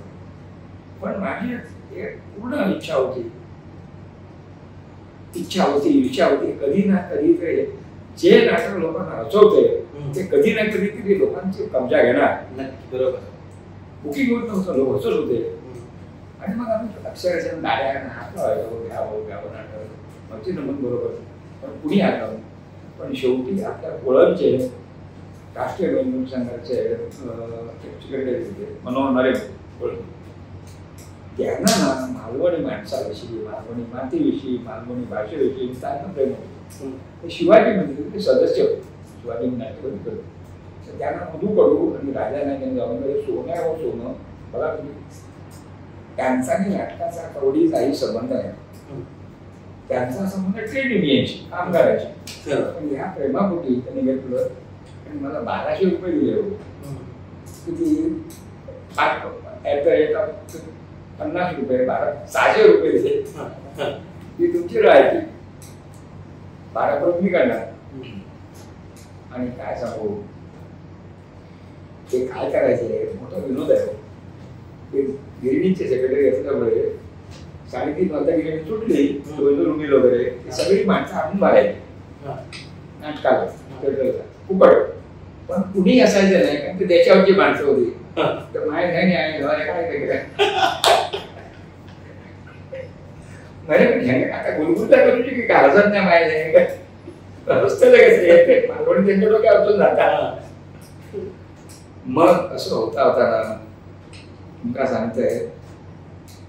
पण माझी एक पूर्ण इच्छा होती कधी ना कधी तरी जे नाटक लोकांना हसवते ते कधी ना कधीतरी लोकांची कब्जा घेणार. बरोबर बुकिंग होत नव्हतं, लोक हसत होते. आणि मग आम्ही अक्षरशः गाड्या घ्यावं नाटक म्हणजे नमन बरोबर पण कुणी आलं. पण शेवटी आपल्या कोळंबचे राष्ट्रीय नोंदणी संघाचे सेक्रेटरी होते मनोहर नरेन कोळंब, त्यांना ना मालवणी माणसाविषयी, मालवणी मातीविषयी, मालवणी भाषेविषयी त्यांना प्रेम होतं. ते शिवाजी मंदिराचे सदस्य होते, शिवाजी नाट्यवंत होते. तर त्यांना मधुकडू आणि राजा नाईक जाऊन सोन्यावर सोनं मला त्यांचा नाटकाचा कवडीचाही संबंध आहे. त्यांचा संबंध ट्रेड युनियनशी, कामगाराची. पण ह्या प्रेमापोटी त्यांनी घेतलं आणि मला 1200 रुपये दिले होते. किती 50 रुपये 600 रुपये दिले. ती तुमची राहायची 12 करून मी करणार. आणि काय सांगू ते काय करायचे मोठा विनोद आहे. ते गिरणीचे सेक्रेटरी असल्यामुळे 3:30 वाजता गिरणी सुटली रुमील वगैरे सगळी माणसं आपण बाहेर नाटकाला फुकट. पण कुणी असायचं नाही कारण ते त्याच्यावरची माणसं होती. तर माय नाही काय आता गुलगुलता करू की काळजात नाही माय नाही मालवणी त्यांच्या डोक्यावर असून जाता. मग असं होता ना तुमका सांगतंय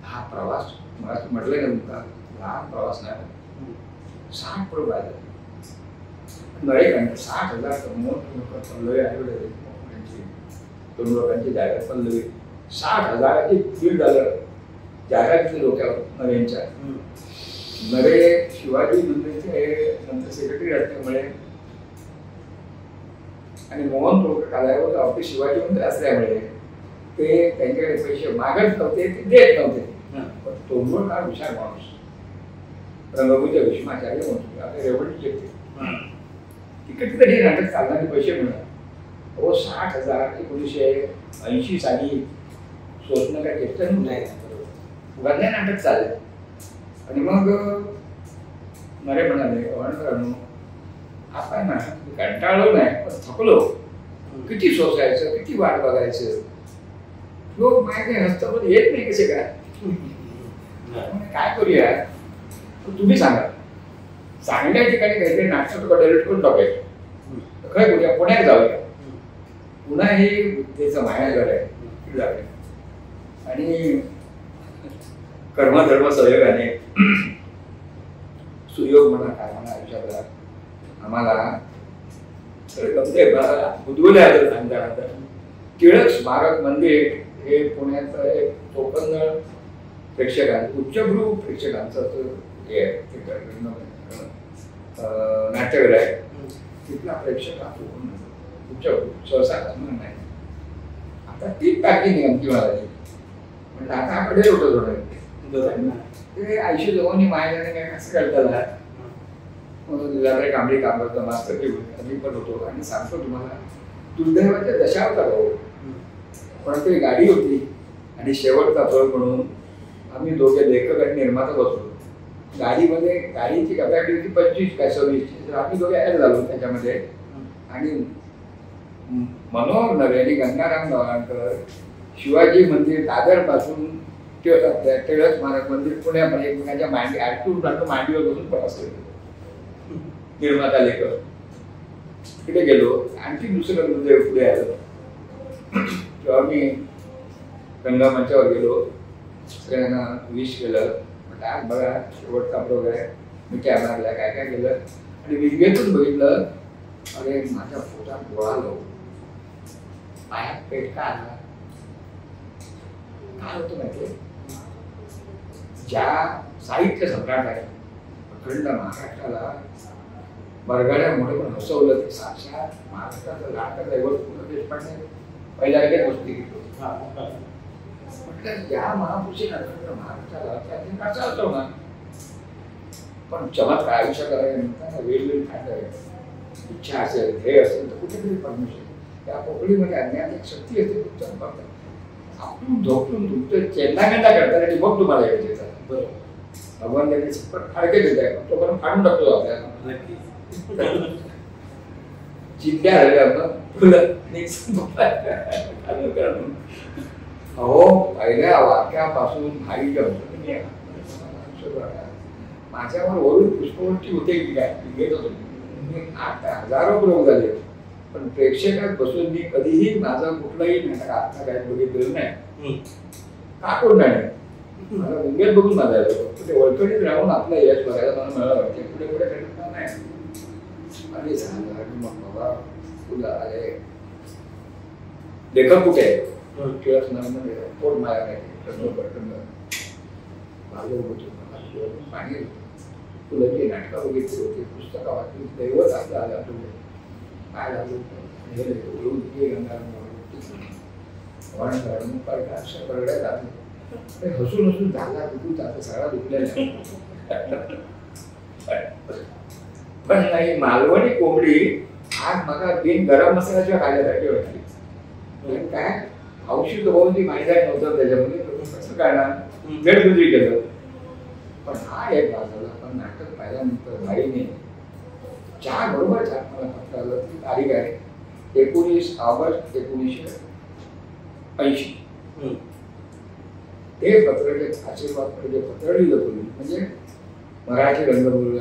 हा प्रवास मला म्हटलं ना तुमका लहान प्रवास नाही 60 पुढे पाहिजे नळे घंटे 60,000 पल्लवी आले दोन लोकांची जागा पल्लवी 60,000ची $1.5 जागा घेतली डोक्यावर नरेंच्या. नरे शिवाजी मंदिरचे नंतर सेक्रेटरी असल्यामुळे आणि मोहन तोडकर कालावर ऑफिस शिवाजी मंदिर असल्यामुळे ते त्यांच्याकडे पैसे मागत नव्हते, ते देत नव्हते. पण तोंडवळ हा हुशार माणूस रंगभूच्या भीष्माचार्य म्हणतो आपल्या रेवडीचे तिकडे कधी नाटक चालणारे पैसे मिळणार हो 60,000 1980 साली शोधणं काय टेक्शन नाही उगाच नाटक चाललं. आणि मग मरे म्हणाले आपण ना कंटाळलो नाही पण थकलो किती सोसायचं किती वाट बघायचं लोक माहिती हस्तपद येत नाही कसे काय करूया तुम्ही सांगा चांगल्या ठिकाणी काहीतरी नाटक डायरेक्ट करून टाकायचं काय करूया पुण्यात जाऊया पुन्हा हे त्याचं मायाघर आहे जाऊया. आणि कर्मधर्म सहयोगाने सुयोग म्हणा काय म्हणा आयुष्यात आम्हाला उद्भवले टिळक स्मारक मंदिर हे पुण्याचं एक चोपन्न प्रेक्षकांचं उच्चभ्रू प्रेक्षकांचं हे आहे नाट्यगृह आहे तिथला प्रेक्षक उच्चभ्रू सहसा नाही. आता ती पॅकिंग आमची मला म्हणजे आता आपले होतं थोडं ते आयुष्य जवळनी मायाने काय कसं करतात दुधाकडे कांबळी काम करतो मास्तर मी पण होतो आणि सांगतो तुम्हाला दुर्दैवाच्या दशावतार हो पण ती गाडी होती आणि शेवटचा फळ म्हणून आम्ही दोघे लेखक आणि निर्माता बसलो. गाडीमध्ये गाडीची कपॅसिटी होती 25 काय 26 तर आम्ही दोघे ऍड झालो त्याच्यामध्ये. आणि मनोहर नरे आणि गंगाराम गवाणकर शिवाजी मंदिर दादर पासून टिळक स्मारक मंदिर पुण्यामध्ये एकमेकांच्या मांडी मांडीवर बसून प्रवास केला. निर्माता लेखक तिकडे गेलो. आणखी दुसरं दुर्दैव पुढे आलं तेव्हा मी रंगमंचावर गेलो सगळ्यांना विश केलं म्हटलं आज बघा शेवटचा प्रोग्राम आहे मी कॅमेराला काय काय केलं आणि विंगेतून बघितलं अरे माझ्या पोटात गोळा लो पायात पेटका आला. काय होतं माहितीये ज्या साहित्य सम्राट आहे अखंड महाराष्ट्राला बरगड्यामुळे पण हसवलं ते साक्षात महाराष्ट्राचं लाडकं दैवत पु ल देशपांडे पहिल्या गोष्टी घेतो म्हटलं ज्या महापुरुषी महाराष्ट्राला त्यांनी कसा हसवणार पण चमत्कार आयुष्य करायला वेगवेगळी खायला इच्छा असेल ध्येय असेल तर कुठेतरी परमेश्वर त्या पोकळीमध्ये अज्ञात एक शक्ती असते तुमचं बघतात आपण झोपून तुमचं चेंदामेंदा करतात आणि मग तुम्हाला येत येतात. बरोबर भगवान त्यांनी सगळं फाडके देत आहे तो पण फाडून टाकतो आपल्याला चिंध्या झाल्या अहो पहिल्या वाक्यापासून भाई माझ्यावर वरून पुष्पवृष्टी होते की काय घेत होतो मी 8,000 प्रयोग झाले पण प्रेक्षकात बसून मी कधीही माझं कुठलंही नाटक आता काय बघितलेलं नाही का कोण नाही मला मुंबईत बघून माझा ते वळकणीत राहून आपलं यश बघायला मला मिळालं पुढे पुढे करणार नाही. आणि झालं मग बाबा तुला अरे लेखक कुठे आहे टिळक स्मारकमध्ये पोट माया नाही पाणी तुला जी नाटकं बघितली होती पुस्तकं वाचली दैवत आपलं आलं तुझे काय झालं हसून हसून झाला दुखून जातं सगळा दुखलेला पण नाही मालवणी कोंबडी आज मला बिन गरम मसाल्याच्या खाण्यासाठी वाटली काय औषध होऊन ती माहिती नव्हतं त्याच्यामध्ये कसं काढणार गडबुजी केलं. पण हा एक बाजूला पण नाटक पाहिल्यानंतर बाईने चहा बरोबर छान मला फक्त आलं ती तारीख आहे 19 ऑगस्ट 1980. ते पत्र जे आशीर्वाद जे पत्र लिहिलं तुम्ही म्हणजे मराठी रंगभूमी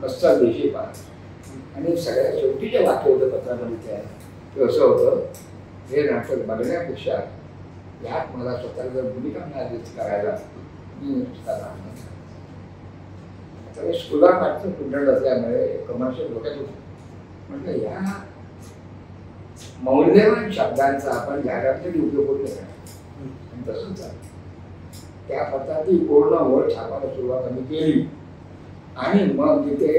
कच्चा देशी पान आणि सगळ्यात शेवटीचे वाक्य होतं पत्रामध्ये ते असं होतं हे नाटक बघण्यापेक्षा यात मला स्वतःला जर भूमिका मिळाली करायला मी स्कुला नाटक कुंडळ असल्यामुळे कमर्शियल डोक्यात होतं म्हटलं या मौल्यवान शब्दांचा आपण जाहिरातीसाठी उपयोग करू नये आणि तसंच झालं. त्या पत्राची पूर्ण ओळ छापायला सुरुवात आम्ही केली आणि मग तिथे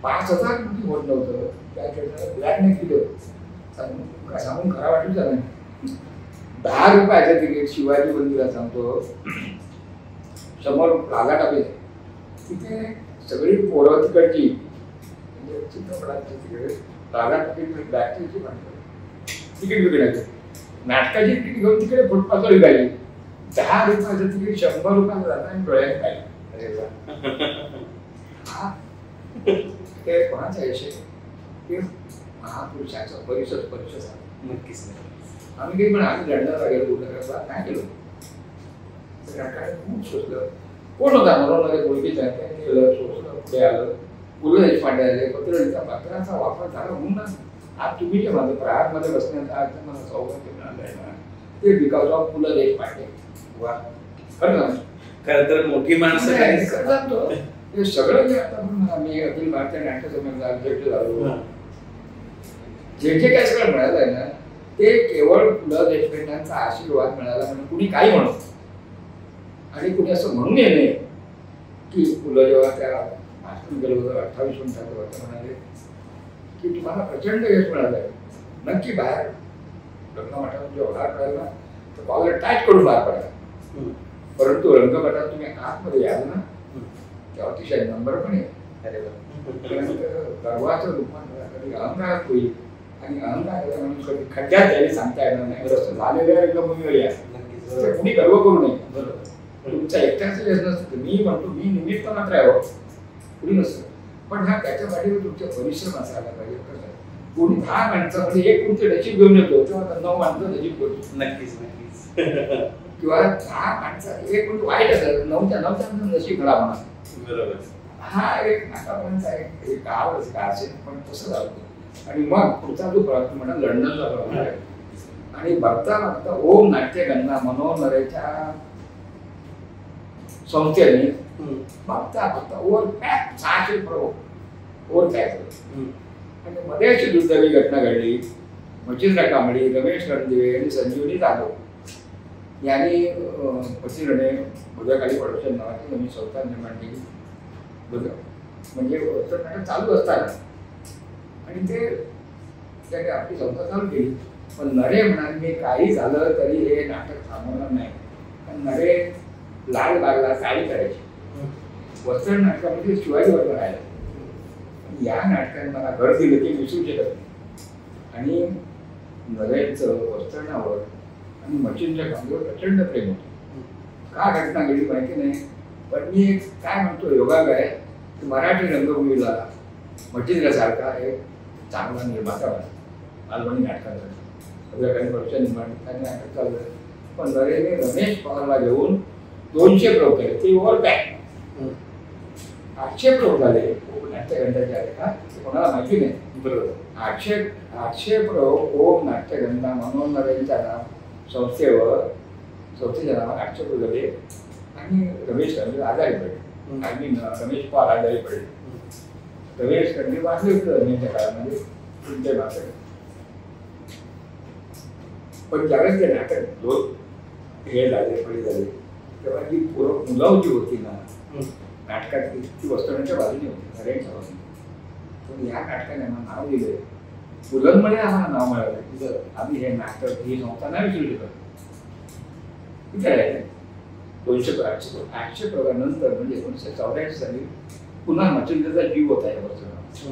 5,000 किती होत नव्हतं त्या ठिकाणी ब्लॅकने केलं सांगून खरा वाटूचा नाही 10 रुपयाचं तिकीट शिवाजी मंदिरात सांगतो समोर प्लाझा टाकले तिथे सगळी पोरं तिकडची म्हणजे चित्रपटाची तिकडे प्लाझा टाकली बॅकची माणसं तिकीट विकण्याचे नाटकाची तिकीट घेऊन तिकडे फुटपाथवर विकायची 10 रुपयाचं तिकीट 100 रुपयाला जातं आणि डोळ्यात काय अरे वा ते कोणाचा यश आहे ते महापुरुषाचा परिसर नक्कीच आम्ही काही पण आम्ही लंडनला गेलो कुठं काय केलं खूप सोचलं कोण होता मनोहर मुलगीचा केलं सोचलं पुढे आलं पु ल देशपांडे आले पत्राचा वापर झाला म्हणून ना आज तुम्ही जे माझं प्रहारमध्ये बसण्याचा आज मला सौभाग्य मिळालं आहे ना ते बिकॉज ऑफ पु ल देशपांडे वा खरं तर मोठी माणसं हे सगळं जे आता पण आम्ही अखिल भारतीय नाट्य संमेलनात अध्यक्ष झालो जे जे काय सगळं मिळालं आहे ना ते केवळ पु ल देशपांड्यांचा आशीर्वाद मिळाला म्हणून कुणी काही म्हणू आणि कुणी असं म्हणून येणे की पु ल जेव्हा त्या भाषण केलं होतं 28 मिनिटाचं वाटतं म्हणाले की तुम्हाला प्रचंड यश मिळालं आहे नक्की बाहेर रंगमठातून जेव्हा बाहेर पडायला तर कॉलर टाईट करून बाहेर पडायला परंतु रंगमठात तुम्ही आतमध्ये याल ना तेव्हा अतिशय नंबर पण आहे गर्वाचं रूपांतर कधी अहंकारात होईल आणि अहंकार म्हणून कधी खड्ड्यात जायला सांगता येणार नाही रस्ते झालेल्या रंगभूमीवर या कुणी गर्व करू नये तुमचा एकट्याचं यश नसतं मी म्हणतो मी निमित्त मात्र आहे कुणी नसतं पण हा त्याच्या पाठीवर तुमचा परिश्रम असायला पाहिजे कसं कोणी 10 माणसामध्ये एक तुमचे नशीब घेऊन येतो तेव्हा 9 माणसं नशीब करतो नक्कीच नक्कीच किंवा 10 माणसात एक कोणी वाईट असेल 9च्या 9 नशीब घडा म्हणा बरोबर हा एक नाटापर्यंतचा एक काळच का असेल पण तसं झालं आणि मग पुढचा जो प्रवास म्हणा लंडनचा प्रवास आहे आणि बघता बघता ओम नाट्यगंधा मनोहरच्या संस्थेने बघता बघता ओव्हर पॅक 600 ओव्हर पॅक आणि मध्ये अशी दुर्दैवी घटना घडली मच्छिंद्र कांबळी रमेश रणदिवे आणि संजीवनी जाधव यांनी पतीने भद्रकाली प्रोडक्शन नावाची नवीन संस्था निर्माण केली म्हणजे नाटक चालू असताना आणि ते त्याने आपली संस्था चालू केली पण नरे म्हणाले मी काही झालं तरी हे नाटक थांबवणार नाही पण नरे लाल बागला साडी करायची वस्त्र नाटकामध्ये शिवाजी वर्ग राहिला या नाटकाने मला घर दिलं ते विसरू शकत नाही आणि नरेंचं वस्त्रणावर आणि मच्छींच्या कामावर प्रचंड प्रेम होतं का घटना घडली माहिती नाही पण मी काय म्हणतो योगाग आहे की मराठी रंगभूमीला मच्छिंद्रसारखा एक चांगला निर्माता बनला मालवणी नाटकाचा काही वर्ष निर्माण नाटक चाललं पण नरेने रमेश पवारला घेऊन 200 प्रयोग केले ते ओव्हर पॅक 800 प्रयोग झाले नाट्यगंधाचे आले का ते कोणाला माहिती नाही बरोबर 800 प्रयोग ओम नाट्यगंधा म्हणून नरेंच्या नाव संस्थेच्या नावात 800 प्रयोग झाले आणि रमेश कर्णे आजारी पडले आणि रमेश पवार आजारी पडले रमेश कर्णे वाचले होते रमेशच्या काळामध्ये तुमच्या भाषेत पण ज्यावेळेस ते नाटक 2 हे झाले पडे झाले तेव्हा जी मुलं जी होती ना नाटकातली ती वस्त्रांच्या बाजूने होती नरेंच्या बाजूने पण या नाटकाने आम्हाला नाव दिलं मुलांमध्ये आम्हाला नाव मिळालं आम्ही हे नाटक ही संस्था नाही विसरू शकत आहे 800 प्रकारानंतर म्हणजे 1984 साली पुन्हा मच्छिंद्रचा जीव होता या वस्त्र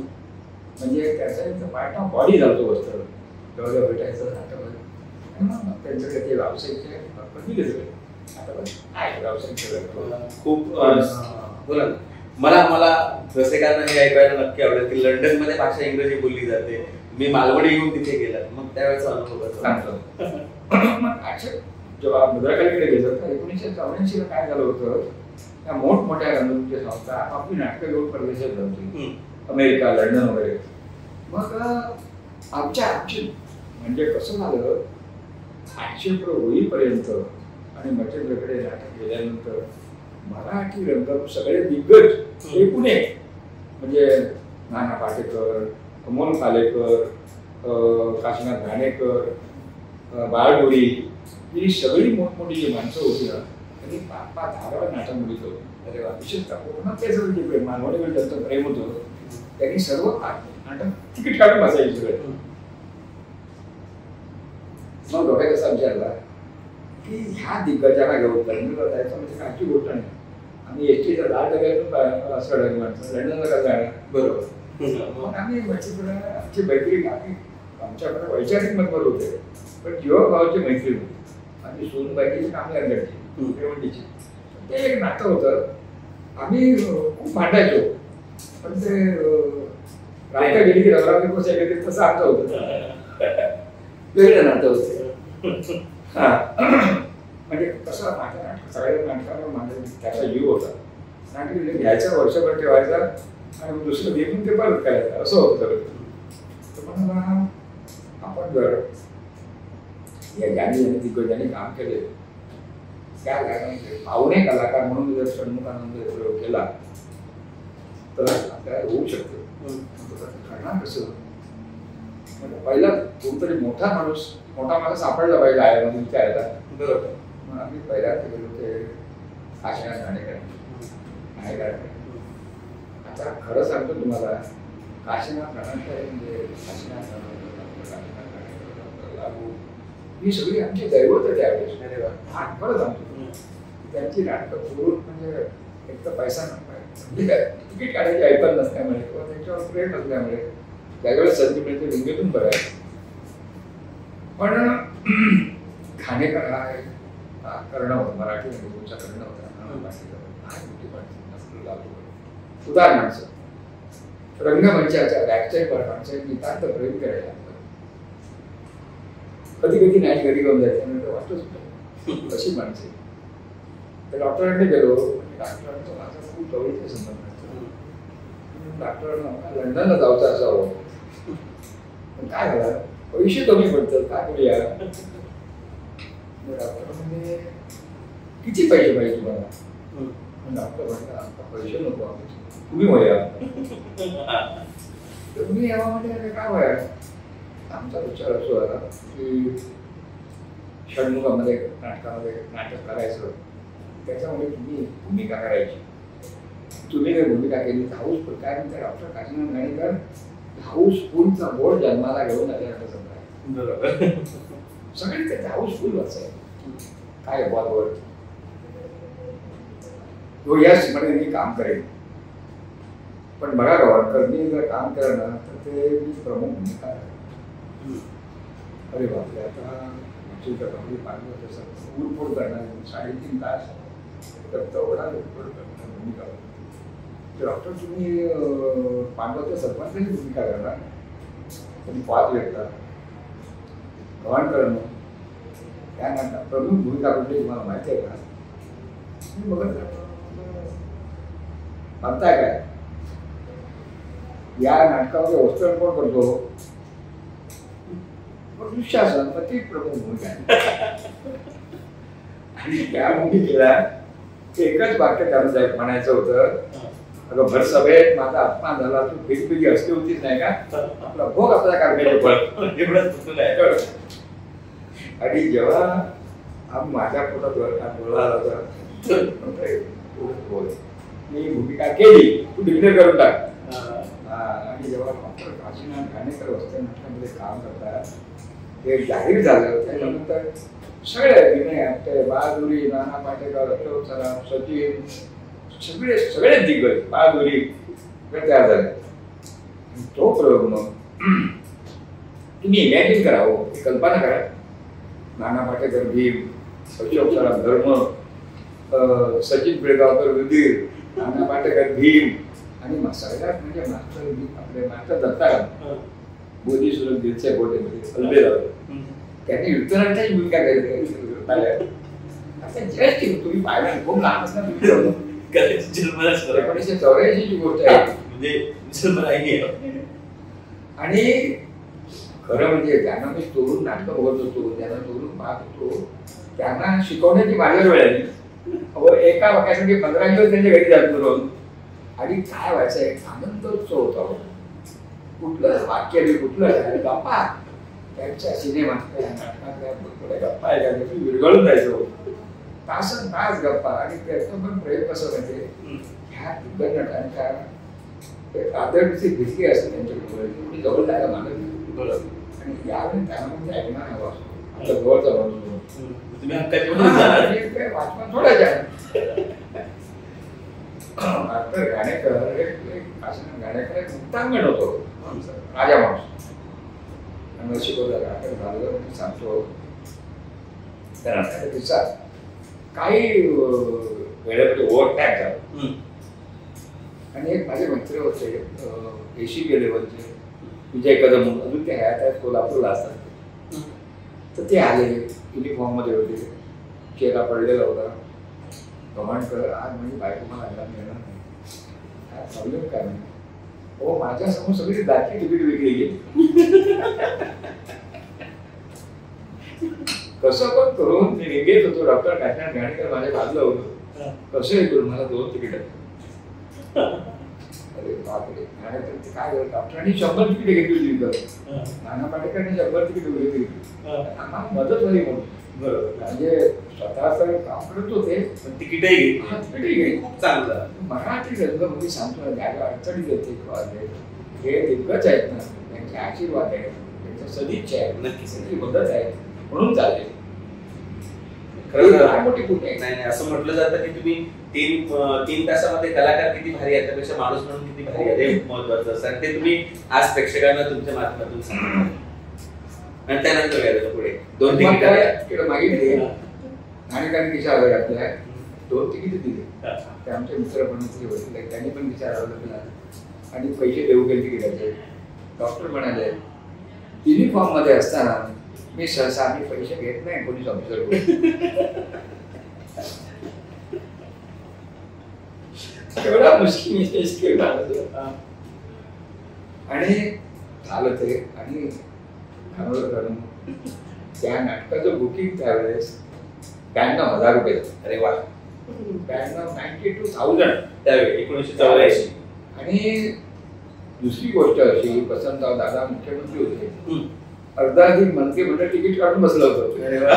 म्हणजे त्याचा एक पार्ट ऑफ बॉडी झालं वस्त्र तेव्हा भेटायचं नाटक आणि मग त्यांच्याकडे ते व्यावसायिक दिले सगळे खूप बोला मला रसिकांना हे ऐकायला नक्की आवडेल की लंडन मध्ये भाषा इंग्रजी बोलली जाते मी मालवणी येऊन तिथे गेला मग त्यावेळेचा अनुभव जेव्हा भद्रकालीकडे गेलो तर 1984 ला काय झालं होतं त्या मोठमोठ्या रंगभूमीच्या संस्था आपली नाटकं घेऊन परदेशात जायची अमेरिका लंडन वगैरे मग आमची म्हणजे कसं झालं 800 होईपर्यंत आणि मच्छिंद्रकडे नाटक केल्यानंतर मराठी रंगभूमी सगळे दिग्गज हे पुणे म्हणजे नाना पाटेकर अमोल कालेकर काशीनाथ घाणेकर बाळगोरी ही सगळी मोठमोठी जी माणसं होती ना त्यांनी 5-10 नाटक मुलीत होती अरे वा विशेषतः कोकणात ते सगळं जे प्रेम मानवणीकडे त्यांचं प्रेम होतं त्यांनी सर्व नाटक तिकीट काढून बसायचे सगळे मग डोक्यात असा विचारला की ह्या दिग्गजाला घेऊन लंडनला जायचं म्हणजे काहीची गोष्ट नाही आम्ही एसटीचा 10 टक्क्यातून असं माणसं लंडनला का जाणार. बरोबर. मग आम्ही आमची मैत्री आमच्याकडे वैचारिक मतभेद होते, पण जीवभावाची मैत्री होती. आम्ही सोनबाईची कामे अंगडची रेवंडीची ते एक नातं होतं. आम्ही खूप भांडायचो, पण ते रायका गेली की रवरात्री कसं गेली तसं आमचं होतं. वेगळं नातं होतं. हा म्हणजे कसं माझ्या नाटक सगळ्या नाटकावर माझा त्याचा जीव होता. नाटक घ्यायचं वर्षभर ठेवायचा आणि दुसरं घेऊन ते परत करायचं असं होतं सगळं. तर म्हणून आपण जर या ज्यांनी दिग्गजांनी काम केले त्या गाण्याचे पाहुणे कलाकार म्हणून जर षण्मुखानंद प्रयोग केला तर आपल्याला होऊ शकतं. करणार कसं? म्हणजे पहिला कोणतरी मोठा माणूस सापडला पाहिजे आयामध्ये विचारायला. बरोबर. मग आम्ही पहिल्यांदा गेलो ते काशीनाथ घाणेकर. आता खरं सांगतो तुम्हाला, काशीनाथ घाणेकर म्हणजे काशीनाथ लागू ही सगळी आमची दैवत त्यावेळेस. खरं सांगतो त्यांची नाटकं पूर्ण म्हणजे एक तर पैसा म्हणजे काय तिकीट काढायची ऐकत नसल्यामुळे किंवा त्यांच्यावर प्रेम नसल्यामुळे त्यावेळेस संधी मिळते रिंगेतून बघायचं. पण घाणेकर हा करणं होतं, मराठी तुमचा करणं होता. उदार माणसं रंगमंचाच्या बॅकसाईड माणसं नितांत प्रेम करायला कधी कधी नाही घरी घेऊन जायचं वाटतच होतं तशी माणसे. तर डॉक्टरांकडे गेलो. डॉक्टरांचा माझा खूप जवळचा संबंध आहे. डॉक्टरांना लंडनला जायचं असावं, काय झालं पैसे कमी पडतात काय करूया. डॉक्टर म्हणजे किती पैसे पाहिजे तुम्हाला? डॉक्टर म्हणतात आमचा पैसे नको, तुम्ही वया. तुम्ही यावा म्हणजे काय वया? आमचा विचार असो आला की षण्मुखामध्ये नाटकामध्ये नाटक करायचं, त्याच्यामुळे तुम्ही भूमिका करायची. तुम्ही जर भूमिका केली तर हाऊसफुल काय म्हणते डॉक्टर काशीनाथ घाणेकर हाऊसफुलचा बोर्ड जन्माला घेऊन आले असं समजा. बरोबर. सगळे त्याचे हाऊसफुल वाचायचे काय बॉलवर तो याच म्हणे मी काम करेन. पण बघा गवाणकर मी जर काम केलं ना तर ते मी प्रमुख भूमिका आहे. अरे बापरे, आता पाहिलं तसं उडफोड करणार 3.5 तास एवढा भूमिका. डॉक्टर तुम्ही पांडवच्या सरपंचाची भूमिका करणार, तुम्ही 5 भेटता गवाणकर त्या नाटकात प्रमुख भूमिका कुठली तुम्हाला माहिती आहे का? तुम्ही बघत म्हणताय काय या नाटकामध्ये वस्त्र कोण करतो? दुःशासन, मग ती प्रमुख भूमिका आहे. आणि त्या भूमिकेला एकच वाक्य त्यानं म्हणायचं होतं, अगं भर सभेत माझा अपमान झाला, तू फिरपिरी असली होतीच नाही का? आपला भोग आपल्या कारखान्याचे पळ. आणि जेव्हा माझ्या पोटात बोलायला होता मी भूमिका केली, तू डिक्लेअर करून टाक. आणि जेव्हा डॉक्टर काशीनाथ घाणेकर वस्त्र नाटकामध्ये काम करतात ते जाहीर झालं, त्याच्यानंतर सगळे विनय आपटे बहादुरी, नाना पाटेकर, अशोक सराफ, सचिन सगळे दिग्गज बहादुरी तयार झाले. तो प्रयोग मग तुम्ही इमॅजिन करावं, कल्पना करा. नाना पाटेकर भीम, अशोक सराफ धर्म, सचिन पिळगावकर विधीर, नाना पाटेकर भीम आणि सगळ्यात म्हणजे मास्टर आपले मास्टर दत्ताराम मोदी सुरत दिलचे बोटे त्यांनी युद्धनाट्याची भूमिका केली. तुम्ही पाहिला खूप लहान असणार तुम्ही 1984 ची गोष्ट आहे. आणि खरं म्हणजे त्यांना मी तोडून नाटकं बघत होतो, त्यांना तोडून पाहत होतो, त्यांना शिकवण्याची माझ्या वेळ आली. एका वाक्यासाठी 15 दिवस त्यांच्या घरी जात करून आणि काय व्हायचं एक आनंदोत्सव होता. कुठलं वाक्य कुठलं गप्पा त्यांच्या सिनेमात नाटकातल्या गप्पा विरघळून जायचो तासन तास गप्पा. आणि त्याचं पण प्रयोग कसं म्हणजे ह्या दिग्गज नटांच्या एक आदरणीची भिजली असते त्यांच्याकडे जवळ जायला मागत नाही. आणि यावेळी त्यामध्ये ऐकणार हवा असतो आपल्या जवळचा माणूस वाचमान थोडाच आहे. भक्तांगण होतो राजा माणूस आणि शिकवलं नाटक झालं मी सांगतो त्या नाटकाच्या दिवसात काही वेळेमध्ये ओव्हरटॅक झालं आणि एक माझे मित्र होते ACP लेवलचे विजय कदम अजून ते हयात आहेत कोल्हापूरला असतात तर ते आले युनिफॉर्म मध्ये होते चेहरा पडलेला होता गव्हाणकर आज म्हणजे बायको मला अंगात मिळणार नाही काय प्रॉब्लेम काय नाही हो माझ्यासमोर सगळी जाती तिकीट विकली गेली कसं पण करून मी निघेत होतो डॉक्टर काटणार घाणेकर माझ्या बाजूला होतो कसं हे करून मला 2 तिकीट अरे बापरे घाणेकर काय झालं डॉक्टरांनी 100 तिकीट घेतली होती नाना पाटेकरांनी 100 तिकीट घेतली आम्हाला मदत झाली म्हणून म्हणजे स्वतः तर काम करत होते पण तिकीटही खूप चांगलं मराठी रंगभूमी सांगतो ज्याला अडचणी येते हे दिग्गज आहेत ना त्यांचे आशीर्वाद आहेत त्यांच्या सदिच्छा आहे नक्कीच त्यांची मदत आहे म्हणून चालते नाही असं म्हटलं जातं की तुम्ही 3 तासामध्ये कलाकार किती भारी आहे त्यापेक्षा माणूस म्हणून किती भारी आहे हे महत्वाचं असतं आणि ते तुम्ही आज प्रेक्षकांना तुमच्या माध्यमातून सांगा आणि त्यानंतर काय झालं पुढे 2 तिकीट मागितले आणि काही विचार घातलाय 2 तिकीट दिले ते आमचे मित्र पण होते त्यांनी पण विचारलं आणि पैसे देऊ गेले तिकिटाचे डॉक्टर म्हणाले युनिफॉर्म मध्ये असताना मी सहसा आम्ही पैसे घेत नाही पोलीस ऑफिसर एवढा मुश्किल आणि झालं ते आणि त्या नाटकाचं बुकिंग त्यावेळेस 92,000 रुपये. अरे वा. 92,000 त्यावेळी 1984. आणि दुसरी गोष्ट अशी वसंतराव दादा मुख्यमंत्री होते अर्धाधिक मंत्रिमंडळ तिकीट काढून बसलं होतं. अरे वा.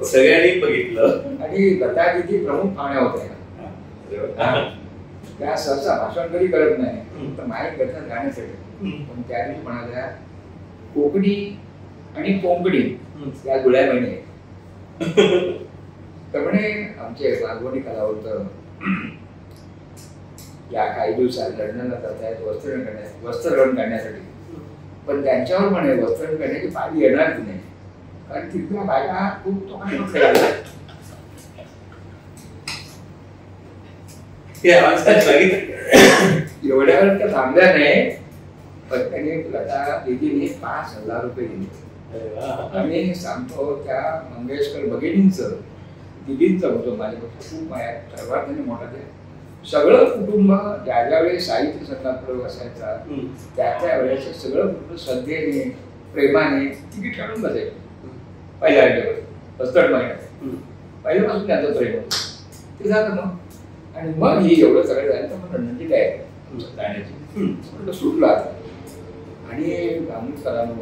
सगळ्यांनी बघितलं आणि लता तिथे प्रमुख पाहुण्या होत्या त्या सहसा भाषण कधी करत नाही तर माहीत करतात गाण्यासाठी पण त्या दिवशी म्हणाल्या कोकणी आणि कोंकणी या जुळ्या बहिणी आहेत. तर म्हणे आमचे लागवणी कलावंत या काही दिवसात लंडनला जात आहेत वस्त्रहरण करण्यासाठी पण त्यांच्यावर म्हणे वस्त्रहरण करण्याची पाळी येणार की नाही कारण तिथल्या बायका खूप तोंडाला एवढ्यावर त्या थांबल्या नाही पण त्याने लता दिदीने 5,000 रुपये दिले. आम्ही सांगतो त्या मंगेशकर भगिनींचं दिदींचं होतं माझ्यापेक्षा खूप माया सर्वांनी मोठा ते सगळं कुटुंब ज्या ज्या वेळेस साहित्य संघात प्रयोग असायचा त्या वेळेस सगळं कुटुंब श्रद्धेने प्रेमाने तिकीट काढून बसायचं पहिल्या आठवड्यावर 65 महिन्यात पहिल्यापासून त्यांचं प्रेम होतं ते झालं मग आणि मग ही एवढं सगळं झालं तर मग रणनीती काय जाण्याची म्हटलं सुटला आणि गांधी कलानो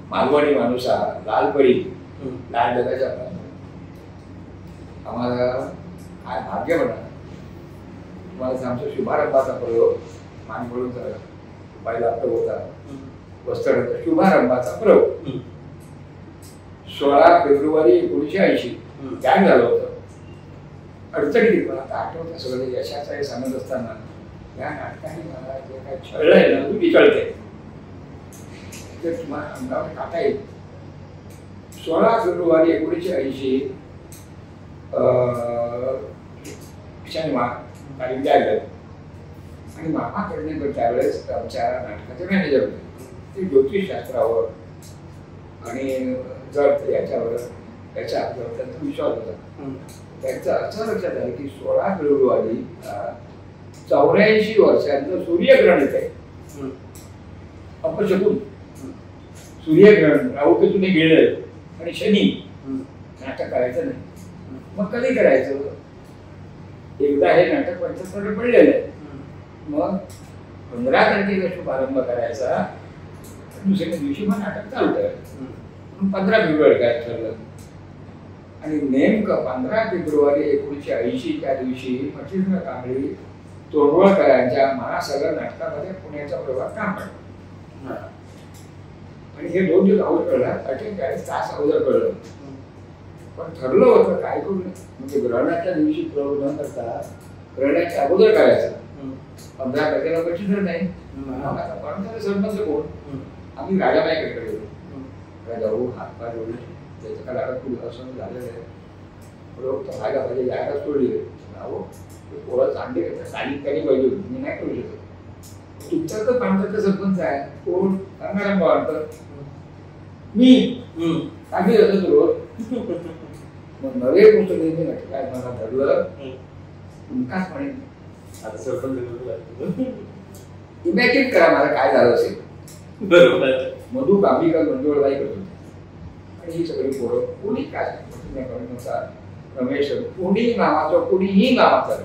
मालवणी माणूसा लालपरी लाल जगाच्या आम्हाला काय भाग्य म्हणा तुम्हाला आमचा शुभारंभाचा प्रयोग मानवळूनचा पहिला प्रयोग होता वस्त्राचा शुभारंभाचा प्रयोग 16 फेब्रुवारी 1980 काय झालं होतं अडचणी मला आता आठवतं सगळं यशाचं हे सांगत असताना या नाटकाने मला जे काय छळलंय ना तू विचळते ते तुम्हाला अंगावर टाका येईल. 16 फेब्रुवारी 1980 शनिवार तारीख द्यायला आणि मामा कडनेकर त्यावेळेस आमच्या नाटकाचे मॅनेजर होते ते ज्योतिषशास्त्रावर आणि जर याच्यावर त्याच्यावर त्यांचा विश्वास होता. त्यांचं असं लक्षात आलं की 16 फेब्रुवारी 84 वर्षांचं सूर्यग्रहण येत आहे अपशकून सूर्यग्रहण राहुकेतून गेलं आणि शनी नाटक करायचं नाही मग कधी करायचं एकदा हे नाटक 75 पडलेलं आहे मग 15 तारखेला शुभारंभ करायचा दुसऱ्या दिवशी मग नाटक चालू करायचं 15 फेब्रुवारी काय ठरलं आणि नेमकं 15 फेब्रुवारी 1980 त्या दिवशी मच्छिंद्र कांबळी तोरवळकरांच्या महासागर नाटकामध्ये पुण्याच्या प्रभागात काम करतात आणि हे 2 दिवस अगोदर कळलं 48 तास अगोदर कळलं पण ठरलं होतं काय करू म्हणजे ग्रहणाच्या दिवशी प्रयोग न करता रडण्याच्या अगोदर करायचं. 15 तारखेला पैसे धर नाही सरपंच कोण आम्ही राजाबाईकडे गेलो. राजाभाऊ हातपाय जोडले त्याचं काय लागत पुढे असं झालेलं आहे. राजा पाहिजे यायला सोडली अहो पोरं चांगले सानिकाने पाहिजे मी नाही करू शकत. तुमच्याकडं प्रांताचा सरपंच आहे कोण गंगाराम पवार मी आम्ही असंच रोज मग नवे गोष्ट नेहमी काय मला धरलं काच म्हणेन आता सरपंच इमॅजिन करा मला काय झालं असेल. बरोबर मधू कांबिका मंजुळबाई करत होते आणि ही सगळी पोरं कोणी काय रमेश कोणी नावाचं कोणीही नावाचं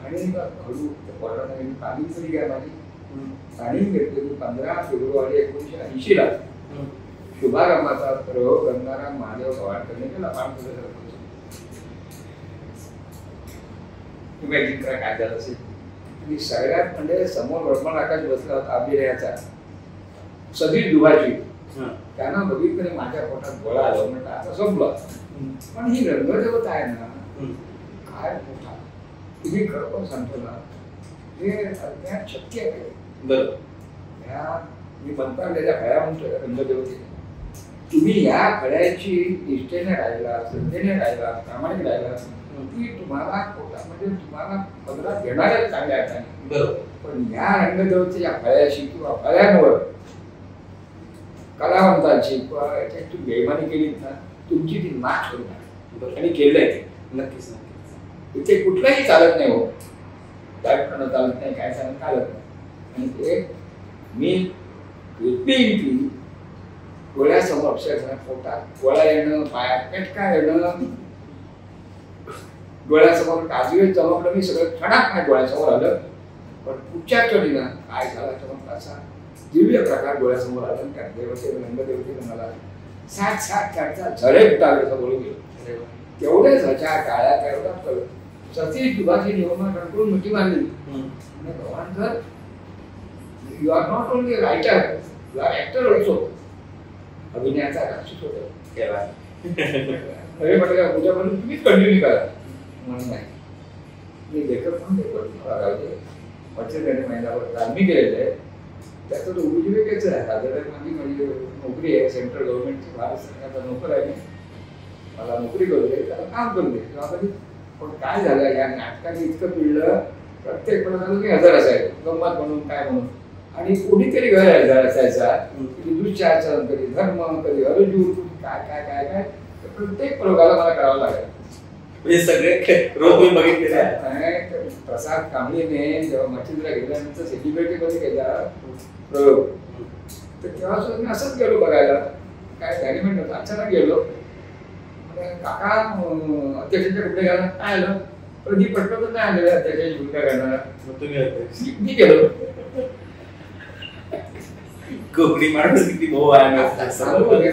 आणि हळू कोर्टाने तालीम तरी घ्या माझी तालीम घेतलेली 15 फेब्रुवारी 1980 ला शुभारंभाचा प्रयोग करणारा महादेव गवाणकरने केला. इमॅजिन करा काय झालं असेल. आणि सगळ्यात म्हणजे समोर वडमण आकाश बसला होता अभिनयाचा सगळी दुभाची त्यांना बघितलं माझ्या पोटात गोळा आला म्हणतात आता संपलं. पण ही रंगदेवता आहे ना काय मोठा तुम्ही खरोखर सांगतो ना हे अज्ञात शक्य आहे. बरं मी म्हणता त्याच्या खळ्या म्हणतो रंगदेवते तुम्ही या खळ्याची निष्ठेने राहिला श्रद्धेने राहिला प्रामाणिक राहिला ती तुम्हाला पोटामध्ये तुम्हाला 15 घेणाऱ्या चांगल्या अर्थाने. बरोबर पण या रंगदेवतेच्या फळ्याशी किंवा फळ्यांवर कलावंतांची किंवा याची बेईमानी केली ना तुमची ती नाश होणार आणि केलंय ते नक्कीच नक्कीच. इथे कुठलंही चालत नाही हो दाटपणं चालत नाही काय चालत चालत नाही. आणि ते मी डोळ्यासमोर अक्षरशः पोटात गोळा येणं पायात पेटका येणं डोळ्यासमोर काजवे चमकलं मी सगळं खणाक नाही डोळ्यासमोर आलं. पण पुढच्या चढीनं काय झाला चमकला दिव्य प्रकार डोळ्यासमोर आला. त्या देवते रंगदेवतेने मला 60 झळे फुटावे असं बोलू गेलो. तेवढेच ह्याच्या काळ्या तेवढा सती दुभाची नियमा कंट्रोल मिठी मारली. भगवान you are not only writer you are actor also. अभिनयाचा राक्षस होता अरे म्हटलं उद्यापासून तुम्हीच कंटिन्यू करा म्हणून नाही मी लेखक म्हणून लेखक महिन्यावर मी केलेलं आहे. त्याचं तो उपजीविकेचं आहे साधारण माझी नोकरी आहे सेंट्रल गव्हर्नमेंटची भारत सरकारचा नोकर आहे. मला नोकरी करू दे त्याला काम करू दे तेव्हा पण काय झालं या नाटकाने इतकं पिळलं प्रत्येक प्रकारचं की हजर असायचं गंमत म्हणून काय म्हणून आणि कोणीतरी घर हजर असायचा कधी दुष्चाचरण कधी धर्म कधी अर्जुन काय काय काय काय प्रत्येक प्रयोगाला मला करावं लागायचं. म्हणजे सगळे रोज मी बघितले. प्रसाद कांबळीने जेव्हा मच्छिंद्रा गेल्यानंतर सेलिब्रिटी मध्ये केला प्रयोग तर तेव्हा सुद्धा मी असंच गेलो बघायला काय मॅनेजमेंट होतं. अचानक गेलो काका अध्यक्षांच्या कुठे गेला काय आलं प्रदीप पटकन नाही आलेलं अध्यक्षाची भूमिका करणार मी गेलो. कोकणी माणूस किती भाऊ आहे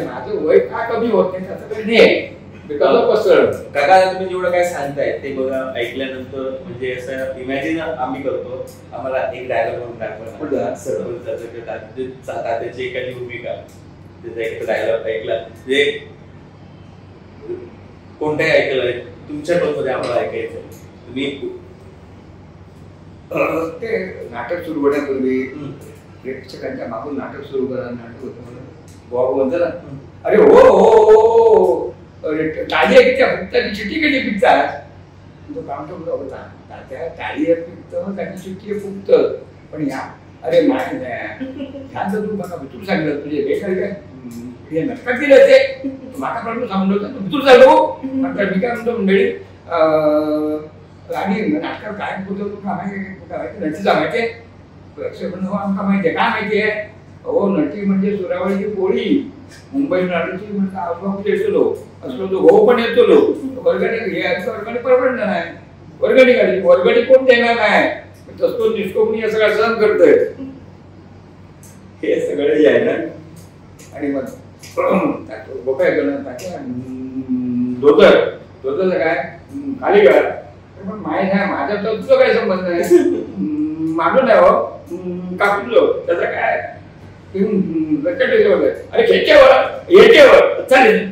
माझं वय का कमी होत नाही त्याचं काही नाही. काका तुम्ही जेवढं काय सांगताय ते बघा ऐकल्यानंतर म्हणजे असं इमॅजिन आम्ही करतो. आम्हाला एक डायलॉग म्हणून दाखवला सरपंचाचं तात्याची एखादी भूमिका त्याचा एक डायलॉग ऐकला म्हणजे कोणत्याही ऐकलंय तुमच्या मध्ये आम्हाला ऐकायचं. तुम्ही ते नाटक सुरू होण्यापूर्वी प्रेक्षकांच्या मागून नाटक सुरू करा नाटक होतं बाबू म्हणतो ना अरे हो हो टाळी आहे की त्या फुकटाची चिठ्ठी केली पिकता तो काम होता त्या टाळी आहे पिकतं त्याची चिठ्ठी आहे फुकतं पण या अरे नाही ह्याच तू बघा तू सांगितलं तुझे बेकार काय हे नाटकात दिलं ते माका पण सांगलो होतं तू झालो नंतर मी काय म्हणतो मंडळी आणि नाटकात काय होतं तुला माहिती नटीचा माहिती आहे प्रेक्षक आमका माहिती आहे काय माहिती आहे हो नटी म्हणजे सुरावळीची पोळी मुंबई नाटकची म्हणजे आजूबाजू येतो असलो तो भाऊ पण येतो वर्गणी वर्गणी परवडणार नाही वर्गणी काढली वर्गणी कोण देणार नाही तसं निष्कोपणी असं काय सहन करतोय हे सगळे जे आहे ना. आणि मग काय धोतर काय खाली घाल पण माहीत आहे माझ्या तर तुझं काय संबंध नाही मागून नाही हो कापलो त्याचा काय अरे खेच्यावर येतेवर चालेल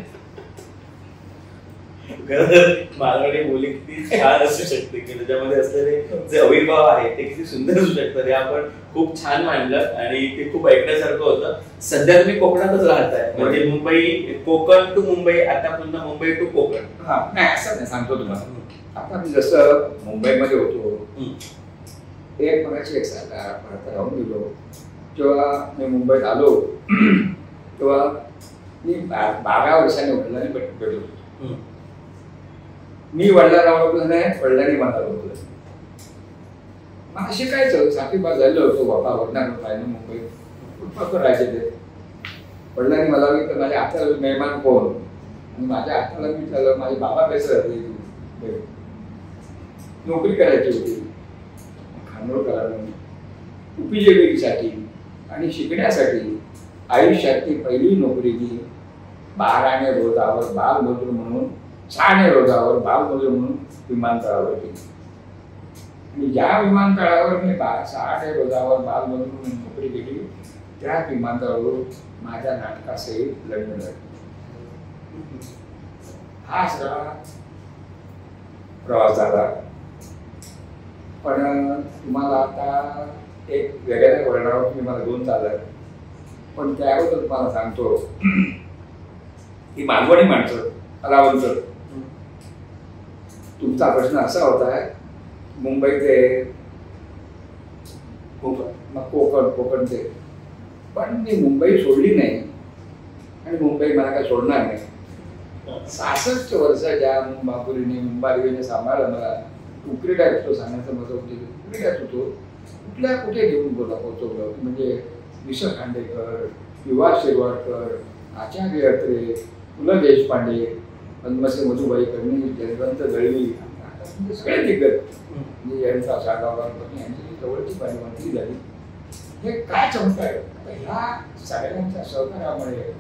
मालवणी बोली किती छान असू शकते की त्याच्यामध्ये असलेले जे अविर्भाव आहे ते किती सुंदर असू शकतात हे आपण खूप छान मांडलं आणि ते खूप ऐकण्यासारखं होतं. सध्या तुम्ही कोकणातच राहताय म्हणजे मुंबई कोकण टू मुंबई आता पुन्हा मुंबई टू कोकण. नाही असं नाही सांगतो तुम्हाला. आता मी जसं मुंबईमध्ये होतो एक मगाशी एक भारतात राहून गेलो. जेव्हा मी मुंबईत आलो तेव्हा मी 12 वर्षांनी वडिलांनी भेटलो. मी वडिलांना ओळखलं नाही, वडिलांनी मला ओळखलं. मला शिकायचं सातवीपास झालं होतो बाबा वडिलांना पाहिलं मुंबईत फुटपाथवर राहायचे ते. वडिलांनी मला विचारलं माझ्या हाताला मेहमान कोण आणि माझ्या हाताला मी विचारलं माझे बाबा कसं राहते. नोकरी करायची होती खानोळकरांना उपजीविकेसाठी आणि शिकण्यासाठी. आयुष्यातली पहिली नोकरी ती 12 रोजावर बालमजूर म्हणून 6 रोजावर बालमजूर म्हणून विमानतळावर केली. आणि ज्या विमानतळावर मी 6 रोजावर बालमजूर म्हणून नोकरी केली त्या विमानतळावर माझ्या नाटकासहित लग्न झालं. हा सगळा प्रवास झाला. पण तुम्हाला आता एक वेगळ्या वळणावर मी मला 2 चालत पण त्याबद्दल तुम्हाला सांगतो की मालवणी माणसं कलावंत. तुमचा प्रश्न असा होता मुंबई ते कोकण ते. पण मी मुंबई सोडली नाही आणि मुंबई मला काय सोडणार नाही. 66 वर्ष ज्या बापुरीने मुंबादेवीने सांभाळलं मला. उकरीड्यात होतो सांगायचं माझं होते उकरीड्यात होतो. कुठल्या कुठे घेऊन पोहोचवलं म्हणजे विश खांडेकर, युवा शिरवाडकर, आचार्य अत्रे, पु ल देशपांडे, पद्मश्री मधुबाई कर्णी, जयवंत दळवी म्हणजे सगळे दिग्गज म्हणजे यांचा शागावकर यांची जवळची पाणी झाली. हे काय चमत्कार आहे. आता ह्या सगळ्यांच्या सहकार्यामुळे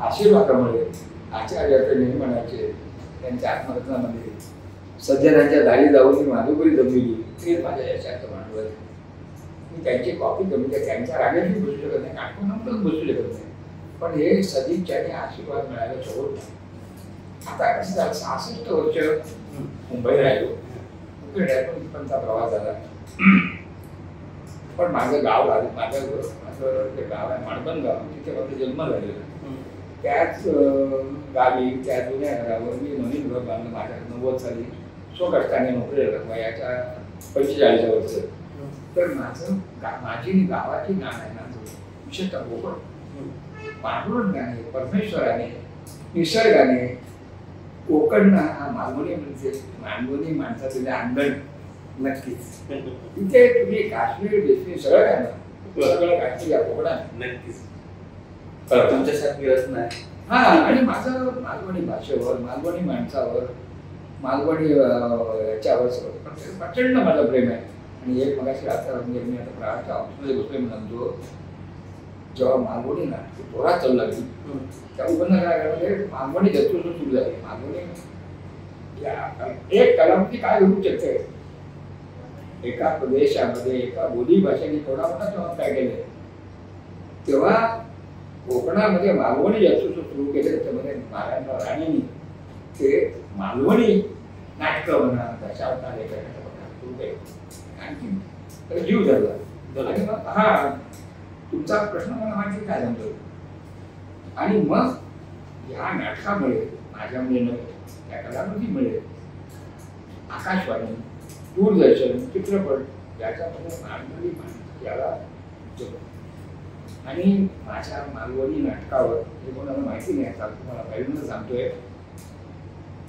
आशीर्वादामुळे आचार्य अत्रे म्हणायचे त्यांच्या आत्मकथनामध्ये सज्जनांच्या दारी जाऊन मी माधुकरी जमविली ते माझ्या यशाचं मांडवल. मी त्यांची कॉपी कमी त्यांच्या रागाने बसू शकत नाही आठवणातच बसू शकत नाही. पण हे सदिच्छाने आशीर्वाद मिळायला सोबत नाही. आता कसं झालं 66 वर्ष मुंबईत राहिलो. उकरड्याचा प्रवास झाला. पण माझं गाव झालं माझं जे गाव आहे माणबन गाव तिथे माझा जन्म झालेला. त्याच गावी त्या जुन्या घरावर मी नवीन घर बांधलं माझ्या 90 साली स्वकष्टाने नोकरी वयाच्या 45 वर्ष. तर माझी गावाची नाव आहे ना विशेषतः कोकण. पांडुरंगाने परमेश्वराने निसर्गाने कोकण हा मालवणी माणसाचं अंगण नक्कीच. तिथे तुम्ही काश्मीर देशमी सगळं काय ना सगळं काश्मीर या कोकणात नक्कीच तुमच्यासारखी रचना आहे. हा आणि माझं मालवणी भाषेवर मालवणी माणसावर मालवणी याच्यावर प्रचंड माझं प्रेम आहे. आणि एक मगाशी आता म्हणजे मी आता प्रहारच्या ऑफिसमध्ये बसलोय म्हणतो जेव्हा मालवणी नाटक जोरात चालू लागली त्या उपनगरामध्ये मालवणी जत्रू सुरू झाली. मालवणी एक कलाकृती काय घडू शकते. एका प्रदेशामध्ये एका बोली भाषेने थोडा मोठा चमत्कार केले तेव्हा कोकणामध्ये मालवणी जत्रू सुरू केले. त्याच्यामध्ये महाराष्ट्र राणींनी ते मालवणी नाटकं म्हणा दशावतार हे सुरू केले. आणखी तर जीव धरला. आणि मग हा तुमचा प्रश्न मला माहिती काय जमतो. आणि मग या नाटकामुळे माझ्यामुळे त्या कलाकृतीमुळे आकाशवाणी दूरदर्शन चित्रपट याच्यामध्ये मालवणी याला आणि माझ्या मालवणी नाटकावर हे कोणाला माहिती नाही आता तुम्हाला पहिल्यांदा सांगतोय.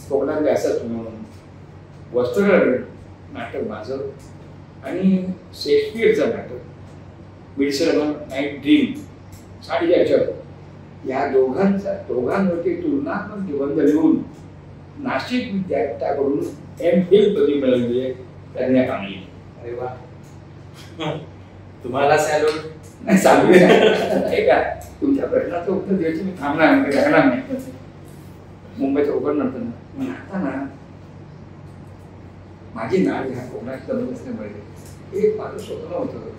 कोकणातले असंच म्हणून वस्त्र नाटक माझं आणि शेक्सपियरचं नाटक मिडसमर नाईट ड्रीम साडीच्या या दोघांवरती तुलनात्मक निबंध लिहून नाशिक विद्यापीठाकडून M.Phil पदवी मिळवली करण्यात आली. अरे वा तुम्हाला सॅल्यूट. नाही सांगू का तुमच्या प्रश्नाचं उत्तर द्यायचं मी थांबणार नाही राहणार नाही. मुंबईचं कोकण नंतर आता ना माझी नाळ ह्या कोकणात जन्म असल्यामुळे एक माझं स्वप्न होतं.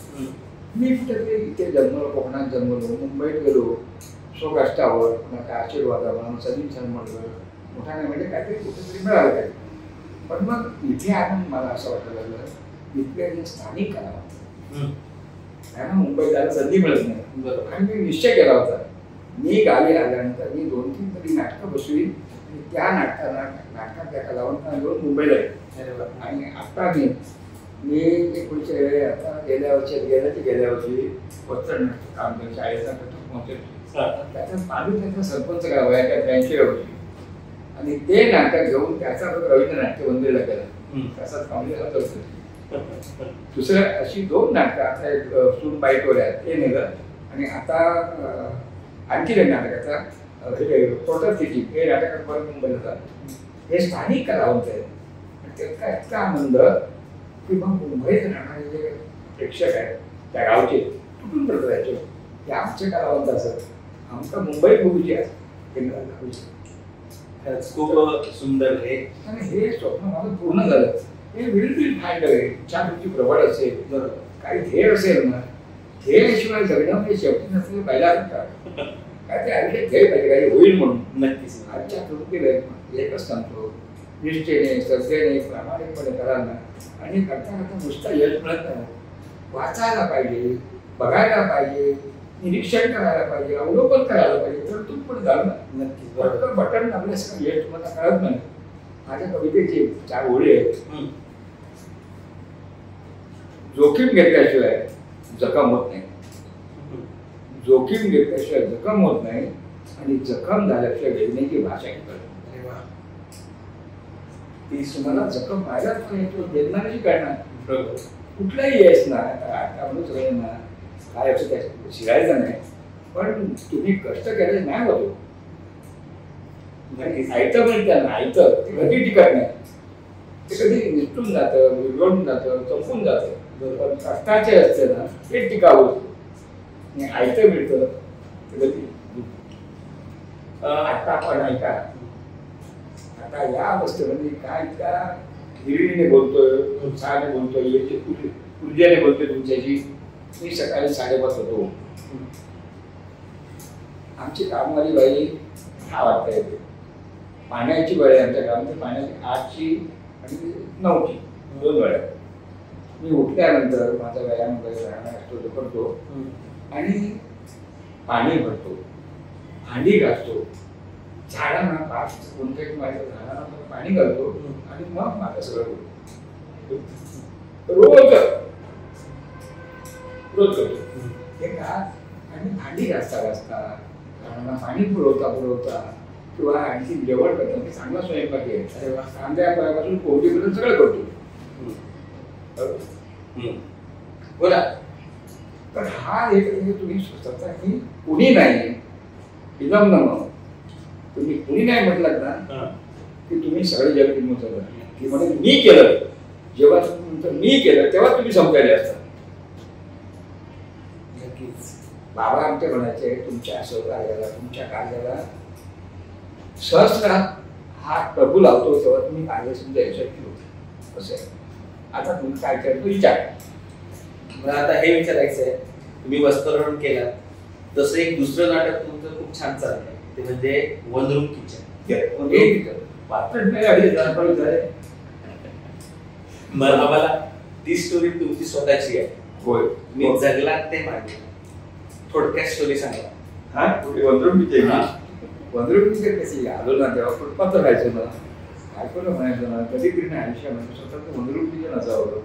मी कुठेतरी इथे जन्मलो कोकणात जन्मलो मुंबईत गेलो स्वकष्टावर कोणाच्या आशीर्वादावर सलीम सनमडकर मोठा नाही म्हणजे काहीतरी कुठेतरी मिळालं पाहिजे. पण मग इथे आणून मला असं वाटायला लागलं इथले जे स्थानिक कलावंत त्यांना मुंबईत जायला संधी मिळत नाही. आणि मी निश्चय केला होता मी गावी आल्यानंतर मी 2-3 तरी नाटकं बसवी त्या नाटकातल्या कलावंतांना घेऊन मुंबईला येईल. आणि आता मी एकोणीसशे आता गेल्या वर्षी वस्त्र काम केलं शाळेचा पोहोचेल त्याच्यात माझं त्याचा सरपंच गाव आहे त्या 83 वर्षी आणि ते नाटक घेऊन त्याचा रवींद्र नाट्य मंदिरला केला तसाच कामगिरी होतं. दुसरं अशी 2 नाटकं आता एक सून बाईटवर आहेत ते नेलं आणि आता आणखी एक नाटकाचा टोटल सिटी हे नाटकात परत मुंबईला जातं. हे स्थानिक कलावंत आहेत त्याचा इतका आनंद की मग मुंबईत राहणारे जे प्रेक्षक आहेत त्या गावचे कुठून पडतं याचे ते आमचे कलावंत असत आमचा मुंबईत बघूची आहे खूप सुंदर हे आणि हे स्वप्न माझं पूर्ण झालं. हे विल फायदा आहे इच्छावृत्ती प्रबळ असेल काही ध्येय असेल ना ध्येयाशिवाय जगणं म्हणजे शेवटी नसेल पहिला काय ते आयुष्यात ध्येय पाहिजे काही होईल म्हणून. नक्कीच आजच्या प्रवृत्तीला एकच सांगतो निष्ठेने श्रद्धेने प्रामाणिकपणे करायला आणि करता करता नुसता यश मिळत नाही. वाचायला पाहिजे बघायला पाहिजे निरीक्षण करायला पाहिजे अवलोकन करायला पाहिजे तर तू पण झालं ना. नक्कीच पटकन बटन लागल्यास यश तुम्हाला कळत नाही. माझ्या कवितेची 4 ओळी आहेत जोखीम घेतल्याशिवाय जखम होत नाही जोखीम घेतल्याशिवाय जखम होत नाही आणि जखम झाल्याशिवाय वेदनेची भाषा कळत. ती तुम्हाला जखम पाहिलाच नाही वेदना कशी कळणार. कुठलाही यश ना त्यामुळे ना काय असं त्या शिरायचं नाही पण तुम्ही कष्ट केले नाही होतो आयतं मिळतं ना आयतं ते कधी टिकत नाही ते कधी निसटून जातं विरघळून जातं चपून जातं. पण कष्टाचे असते ना ते टिकावं आणि आयतं मिळतं ते कधी. आता आपण ऐका आता या अवस्थेमध्ये काय त्या हिरवीने बोलतोय उत्साहाने बोलतोय ऊर्जेने बोलतोय तुमच्याशी. मी सकाळी 5:30 होतो आमची कामवाली बाई 6 वाजता येते. पाण्याची वेळ आहे आमच्या गावामध्ये पाण्याची 8ची आणि 9ची 2 वेळा. मी उठल्यानंतर माझा व्यायाम वगैरे राहणार असतो तो करतो आणि पाणी भरतो भांडी घासतो झाडांना कोणत्याही माझ्या झाडांना पाणी घालतो आणि मग माझं सगळं करतो रोज करतो. हे का आणि भांडी घासता झाडांना पाणी पुरवता किंवा आणखी जेवण करतो मी चांगला स्वयंपाक आहे कांद्यापासून कोंबडीपर्यंत सगळं करतो. बोला तर हा एक तुम्ही स्वतःचा की कुणी नाही इदम नम तुम्ही कुणी नाही म्हटलात ना की तुम्ही सगळे जग जिंकून सगळं की म्हणजे मी केलं जेव्हा मी केलं तेव्हा तुम्ही समजायला असता. बाबा आमचे म्हणायचे तुमच्या सहकार्याला तुमच्या कार्याला सहस्रात हा प्रभू लावतो तेव्हा तुम्ही कार्य समजा यशस्वी होते असं आहे. आता तुम्ही काय करतो विचार. मला आता हे विचारायचं आहे तुम्ही वस्त्रहरण केलं तसं एक दुसरं नाटक तुमचं खूप छान चाललंय ते म्हणजे वन रूम किचन. मला ती स्टोरी तुमची स्वतःची आहे. होय मी जगलात ते मागे थोडक्यात स्टोरी सांगा. हा वनरूम किचन कशी आलो ना तेव्हा फुटपाथ राहायचो ना ऐकलं म्हणायचं ना कधी तरी नाही आयुष्यामध्ये स्वतःच वनरूम किचन असावं.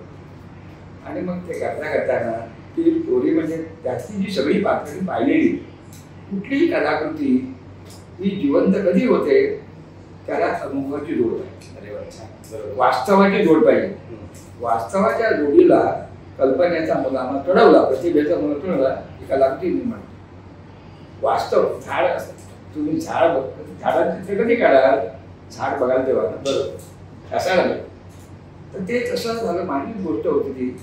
आणि मग ते करता ती स्टोरी म्हणजे त्याची जी सगळी पात्रं पाहिलेली कुठलीही कलाकृती ही जिवंत कधी होते त्याला अनुभवाची जोड पाहिजे वास्तवाची जोड पाहिजे. वास्तवाच्या जोडीला कल्पनेचा मुलामा चढवला प्रतिभेचा मुला चढवला ही कलाकृती निर्माण. वास्तव झाड तुम्ही झाडाचं चित्र कधी काढाल झाड बघाल तेव्हा बरोबर असायला लागेल. तर ते तसं झालं मानवी गोष्ट होती ती.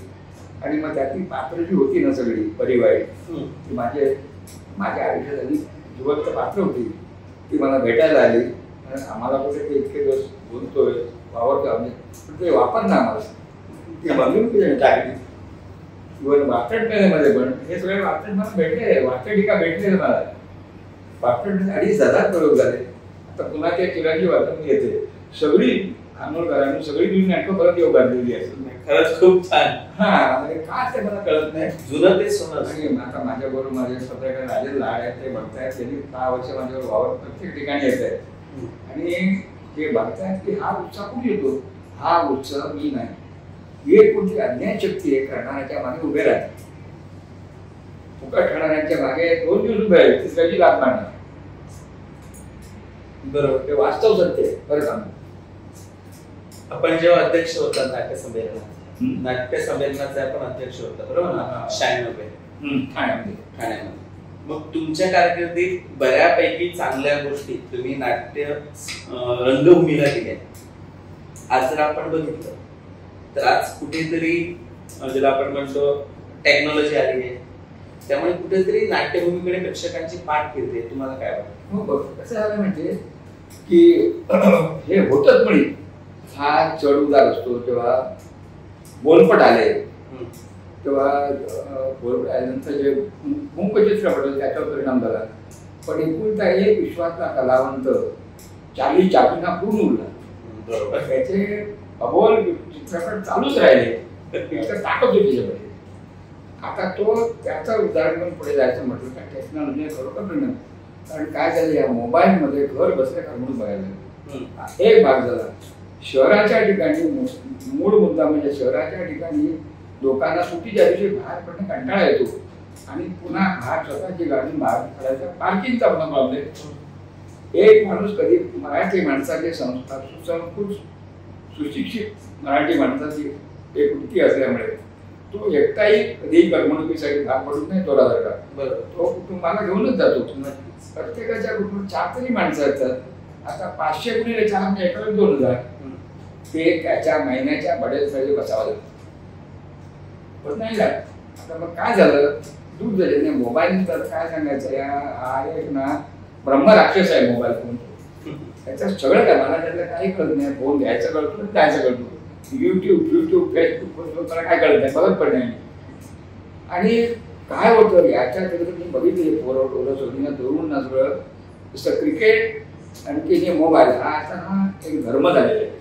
आणि मग त्यातली पात्र जी होती ना सगळी परिवारी ती माझ्या आयुष्यात आली जिवंत पात्र होती ती मला भेटायला आली. आणि आम्हाला कुठे ते इतके दिवस बोलतोय वावरतो पण ते वापर ना आम्हाला ती बंधून टाकली. इव्हन वाकटमेळ्यामध्ये पण हे सगळे वाकट मला भेटले वाकटिका भेटले मला वाकट 2,500 प्रयोग झाले. आता पुन्हा ते चिराची वाचून येते सगळी आंदोलकरांनी सगळी जुनी नाटकं परत येऊ बांधलेली असतात. खरंच खूप छान. हा म्हणजे काय ते मला कळत नाही. जुनं ते सोनं. आता माझ्याबरोबर माझे पत्रकार राजेंद्र लाड आहेत, ते बघतायत. त्यांनी 6 वर्ष माझ्यावर वावर प्रत्येक ठिकाणी येत आहेत आणि ते बघतायत की हा उत्साह कुठे येतो. हा उत्साह मी नाही, एक कोणती अज्ञान शक्ती आहे करणाऱ्याच्या मागे उभे राहते. फुकट ठरणाऱ्यांच्या मागे 2 दिवस उभे राहिले, तिसऱ्याची लाभ मारणार. बरोबर, ते वास्तव सत्य आहे. बरं सांगतो, आपण जेव्हा अध्यक्ष होता नाट्य संमेलनाचे आपण अध्यक्ष होता बरोबर ना, 96 ठाण्यामध्ये. मग तुमच्या कारकिर्दीत बऱ्यापैकी चांगल्या गोष्टी तुम्ही नाट्य रंगभूमीला केल्या. आज जर आपण बघितलं तर आज कुठेतरी ज्याला आपण म्हणतो टेक्नॉलॉजी आली आहे, त्यामुळे कुठेतरी नाट्यभूमीकडे प्रेक्षकांची पाठ फिरते. तुम्हाला काय वाटतं? हो बघ, कसं झालं म्हणजे की हे होतच म्हणे. हा चढ उतार असतो. तेव्हा बोलपट आले, तेव्हा बोलपट आल्यानंतर जे मूक चित्रपट होते त्याच्यावर परिणाम झाला. पण एकुलता एक विश्वातला कलावंत चार्ली चॅप्लिन हा पूर्ण उरला. त्याचे अबोल चित्रपट चालूच राहिले, इतकं ताकद होती त्याच्यामध्ये. आता तो त्याचं उदाहरण पण पुढे जायचं म्हटलं का टेक्नॉलॉजी खरोखर परिणाम. कारण काय झालं, या मोबाईलमध्ये घर बसल्या म्हणून बघायला एक भाग झाला. शहराच्या ठिकाणी मूळ मुद्दा म्हणजे शहराच्या ठिकाणी लोकांना सुट्टीच्या दिवशी बाहेर पडणं कंटाळा येतो आणि पुन्हा बाहेर स्वतःची गाडी बाहेर काढायचा पार्किंगचा पण प्रॉब्लेम. एक माणूस कधी मराठी माणसाचे संस्कार सुसंस्कृत सुशिक्षित मराठी माणसाची एक वृत्ती असल्यामुळे तो एकटाही कधीही करमणुकीसाठी भाग पडून नाही तोरासारखा. तो कुटुंबाला घेऊनच जातो. प्रत्येकाच्या कुटुंबात 4 तरी माणसं असतात. आता 500 गुणिले 4 म्हणजे एकाला 2000. ते त्याच्या महिन्याच्या बडेजमध्ये बसावं लागतं. पण नाही झालं. आता मग काय झालं, दूर झाले. मोबाईल तर काय सांगायचं, या हा एक ना ब्रह्मराक्षस आहे मोबाईल फोन. त्याचं सगळं काय, मला त्यातलं काही कळत नाही. फोन घ्यायचं कळतो, द्यायचं कळतो. युट्यूब फेसबुक मला काय कळत नाही, बघत पण नाही. आणि काय होतं याच्या मी बघितले पोरं सोडून धरून ना सगळं जसं क्रिकेट आणखी हे मोबाईल हा आता एक धर्म झालेला आहे.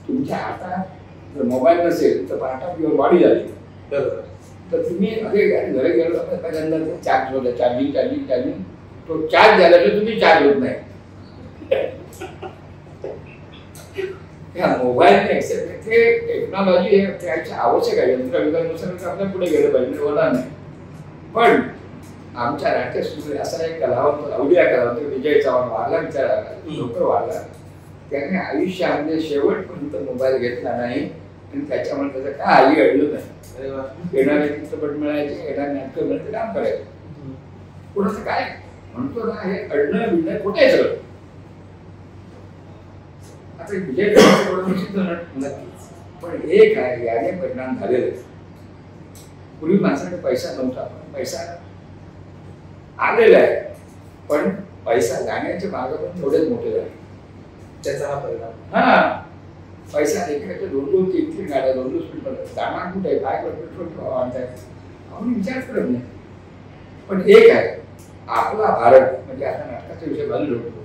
तुमच्या हातात जर मोबाईल नसेल तर पार्ट ऑफ युअर बॉडी झाली. तर तुम्ही घरी गेलो पहिल्यांदा चार्ज होता, चार्जिंग तो चार्ज झाला तर तुम्ही चार्ज होत नाही. मोबाईल ते टेक्नॉलॉजी त्याची आवश्यक आहे. यंत्रविकासानुसार आपल्याला पुढे गेलं पाहिजे, होणार नाही. पण आमच्या नाट्यसृष्टीमध्ये असा एक कलावंत अवलिया कलावंत विजय चव्हाण वारला, विचारायला लवकर वारला. त्याने आयुष्यामध्ये शेवटपर्यंत मोबाईल घेतला नाही आणि त्याच्यामुळे त्याचं काय आई अडलं नाही. येणारे चित्रपट मिळायचे, येणारे नाटकं मिळायचे, काम करायचं. कोणाचं काय म्हणतो ना, हे अडणं बिडणं कुठे आहे सगळं. आता विजय नक्कीच, पण एक आहे याने परिणाम झालेला आहे. पूर्वी माणसाकडे पैसा नव्हता, पण पैसा आलेला आहे. पण पैसा जाण्याचे मार्ग पण तेवढेच मोठे झाले. त्याचा हा परिणाम. हा पैसा एकाच्या 2-2, 3-3 गाड्या 2-2 स्पीड पडतात. जाणार कुठे, काय पेट्रोल आणताय आपण विचार करत नाही. पण एक आहे, आपला भारत म्हणजे आता नाटकाचा विषय बाजूला होतो,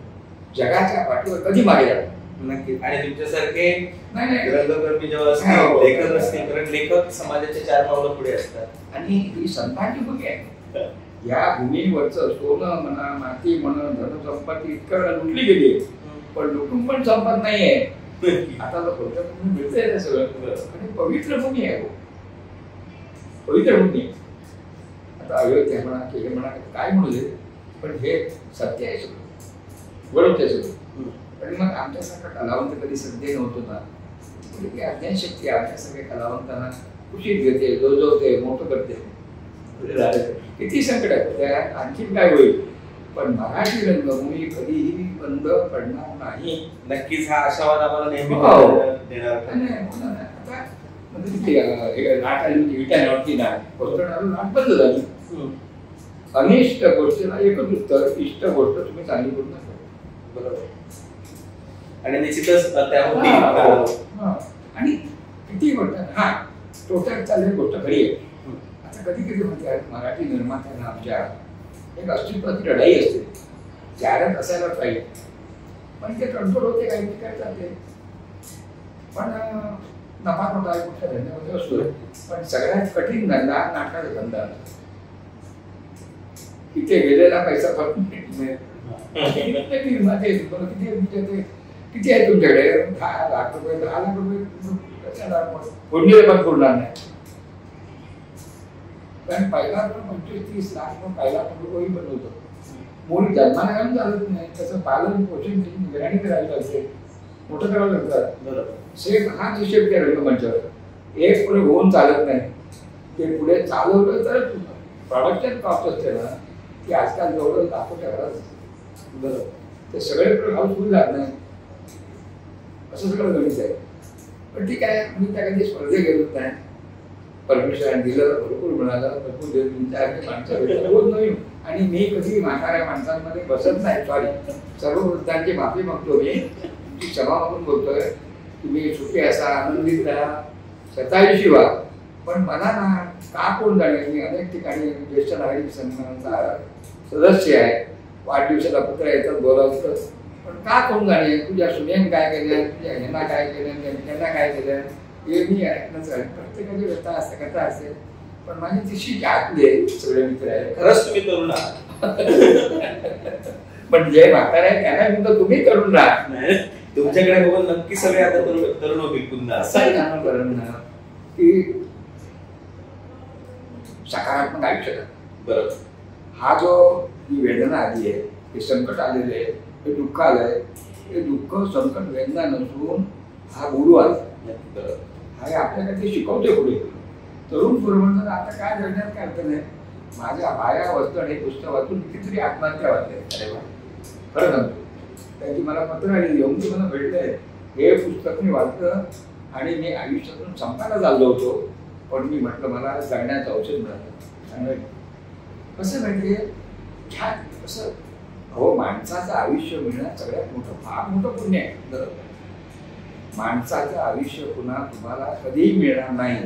जगाच्या पाठीवर कधी मागे जातो. नक्की. आणि तुमच्यासारखे नाही रंगकर्मी जेव्हा लेखक असतील, कारण लेखक समाजाच्या 4 पावलं पुढे असतात. आणि ही संतांची भूमी आहे. या भूमीवरचं सोनं म्हणा, माती म्हणा, धनसंपत्ती इतकं लुटली गेली, पण लुटून पण संपत नाहीये. आता मिळतंय ना सगळं. आणि पवित्र भूमी आहे, पवित्र भूमी. आता अयोध्या म्हणा की हे म्हणा काय म्हणू दे, पण हे सत्य आहे सगळं, बरोबर सगळं. आणि मग आमच्यासारखा कलावंत कधी संधी नव्हतो ना, म्हणजे अज्ञान शक्ती आमच्या सगळ्या कलावंतांना कुशीत घेते, जोजवते, मोठं करते. किती संकट आहे त्या, आणखी काय होईल. पण मराठी रंगभूमी कधीही बंद पडणार नाही. नक्कीच हा आशावाद आम्हाला नेहमी देणार. नाट आली होती विटाण्यावरती नाट बंद झाली. अनिष्ट गोष्टीला एकच उत्तर, इष्ट गोष्ट तुम्ही चांगली करू नका. बरोबर. आणि निश्चितच त्यामध्ये आणि किती म्हणतात हा टोटल चाललेली गोष्ट खरी आहे. आता कधी कधी म्हणतात मराठी निर्मात्यांना आमच्या एक अस्तित्वाची लढाई असते, जाहिरात असायला पाहिजे. पण ते कंट्रोल होते काही काय चालते. पण नफा तोटा कुठल्या धंद्यामध्ये असतो, पण सगळ्यात कठीण धंदा नाटकाचा धंदा. तिथे गेलेला पैसा फक्त किती आहे तुमच्याकडे? 10 लाख रुपये, 10 लाख रुपये फोडणीला पण पुरणार नाही. कारण पहिला 25-30 लाख पण पहिला रुपये बनवतो. मुली जन्माला घालून चालत नाही, त्याचं पालन पोषण निगराणी करायला लागते, मोठं करावं लागतं. सेम हाच हिशेब केला मंचावर. एक पुढे होऊन चालत नाही, ते पुढे चालवलं तर प्रोडक्शन कॉस्ट असते ना, की आजकाल जेवढं लाखो ठेवायला बरोबर ते सगळे हाऊसफुल जात नाही, असं सगळं गणित आहे. पण ठीक आहे, मी त्या कधी स्पर्धे गेलोच नाही. परमेश्वराने दिलं, भरपूर मिळालं, भरपूर दिवस माणसं रोज नवीन. आणि मी कधी म्हाताऱ्या माणसांमध्ये बसत नाही. सॉरी, सर्व वृद्धांची माफी मागतो मी, तुमची क्षमा मागून बोलतोय. तुम्ही सुखी असा, आनंदित राहा, शतायुषी व्हा. पण मला ना का कोण जाणे, मी अनेक ठिकाणी ज्येष्ठ नागरिक संघाचा सदस्य आहे, वाढदिवसाला पत्र येतात बोलावतं. पण का कोण जाणे, तुझ्या सुनेन काय केलं, तुझ्या ह्यांना काय केलं, त्यांना काय केलं, हे मी ऐकणंच आहे. प्रत्येकाची व्यथा असते, कथा असते. पण माझी तिशी आतले सगळे मित्र आहे. खरंच तुम्ही तरुण आहात. पण जे म्हातारे आहे त्यांना म्हणतो तुम्ही तरुण राहा. तुमच्याकडे बघून नक्की सगळे आता तरुण होतील पुन्हा. असं आहे ना बरं की सकारात्मक आयुष्य. बरोबर, हा जो ही वेदना आली आहे, हे संकट आलेले आहे, हे दुःख आलंय, हे दुःख संकट वेदना नसून हा गुरु आला. हा आपल्याकडे शिकवते पुढे. तरुण पूर्वजण आता काय जगण्यात काय अर्थ नाही. माझ्या बाया वस्तण हे पुस्तक वाचून कितीतरी आत्महत्या वाटते. अरे वा, खरं सांगतो. त्यांची मला पत्र आली, येऊन ती मला भेटलंय. हे पुस्तक मी वाचलं आणि मी आयुष्यातून संपायला चाललो होतो. पण मी म्हटलं मला जगण्याचं औषध मिळालं. कसं माहितीये, कसं हो, माणसाचं आयुष्य मिळणं सगळ्यात मोठं फार मोठं पुण्य आहे. बरोबर, माणसाचं आयुष्य पुन्हा तुम्हाला कधीही मिळणार नाही.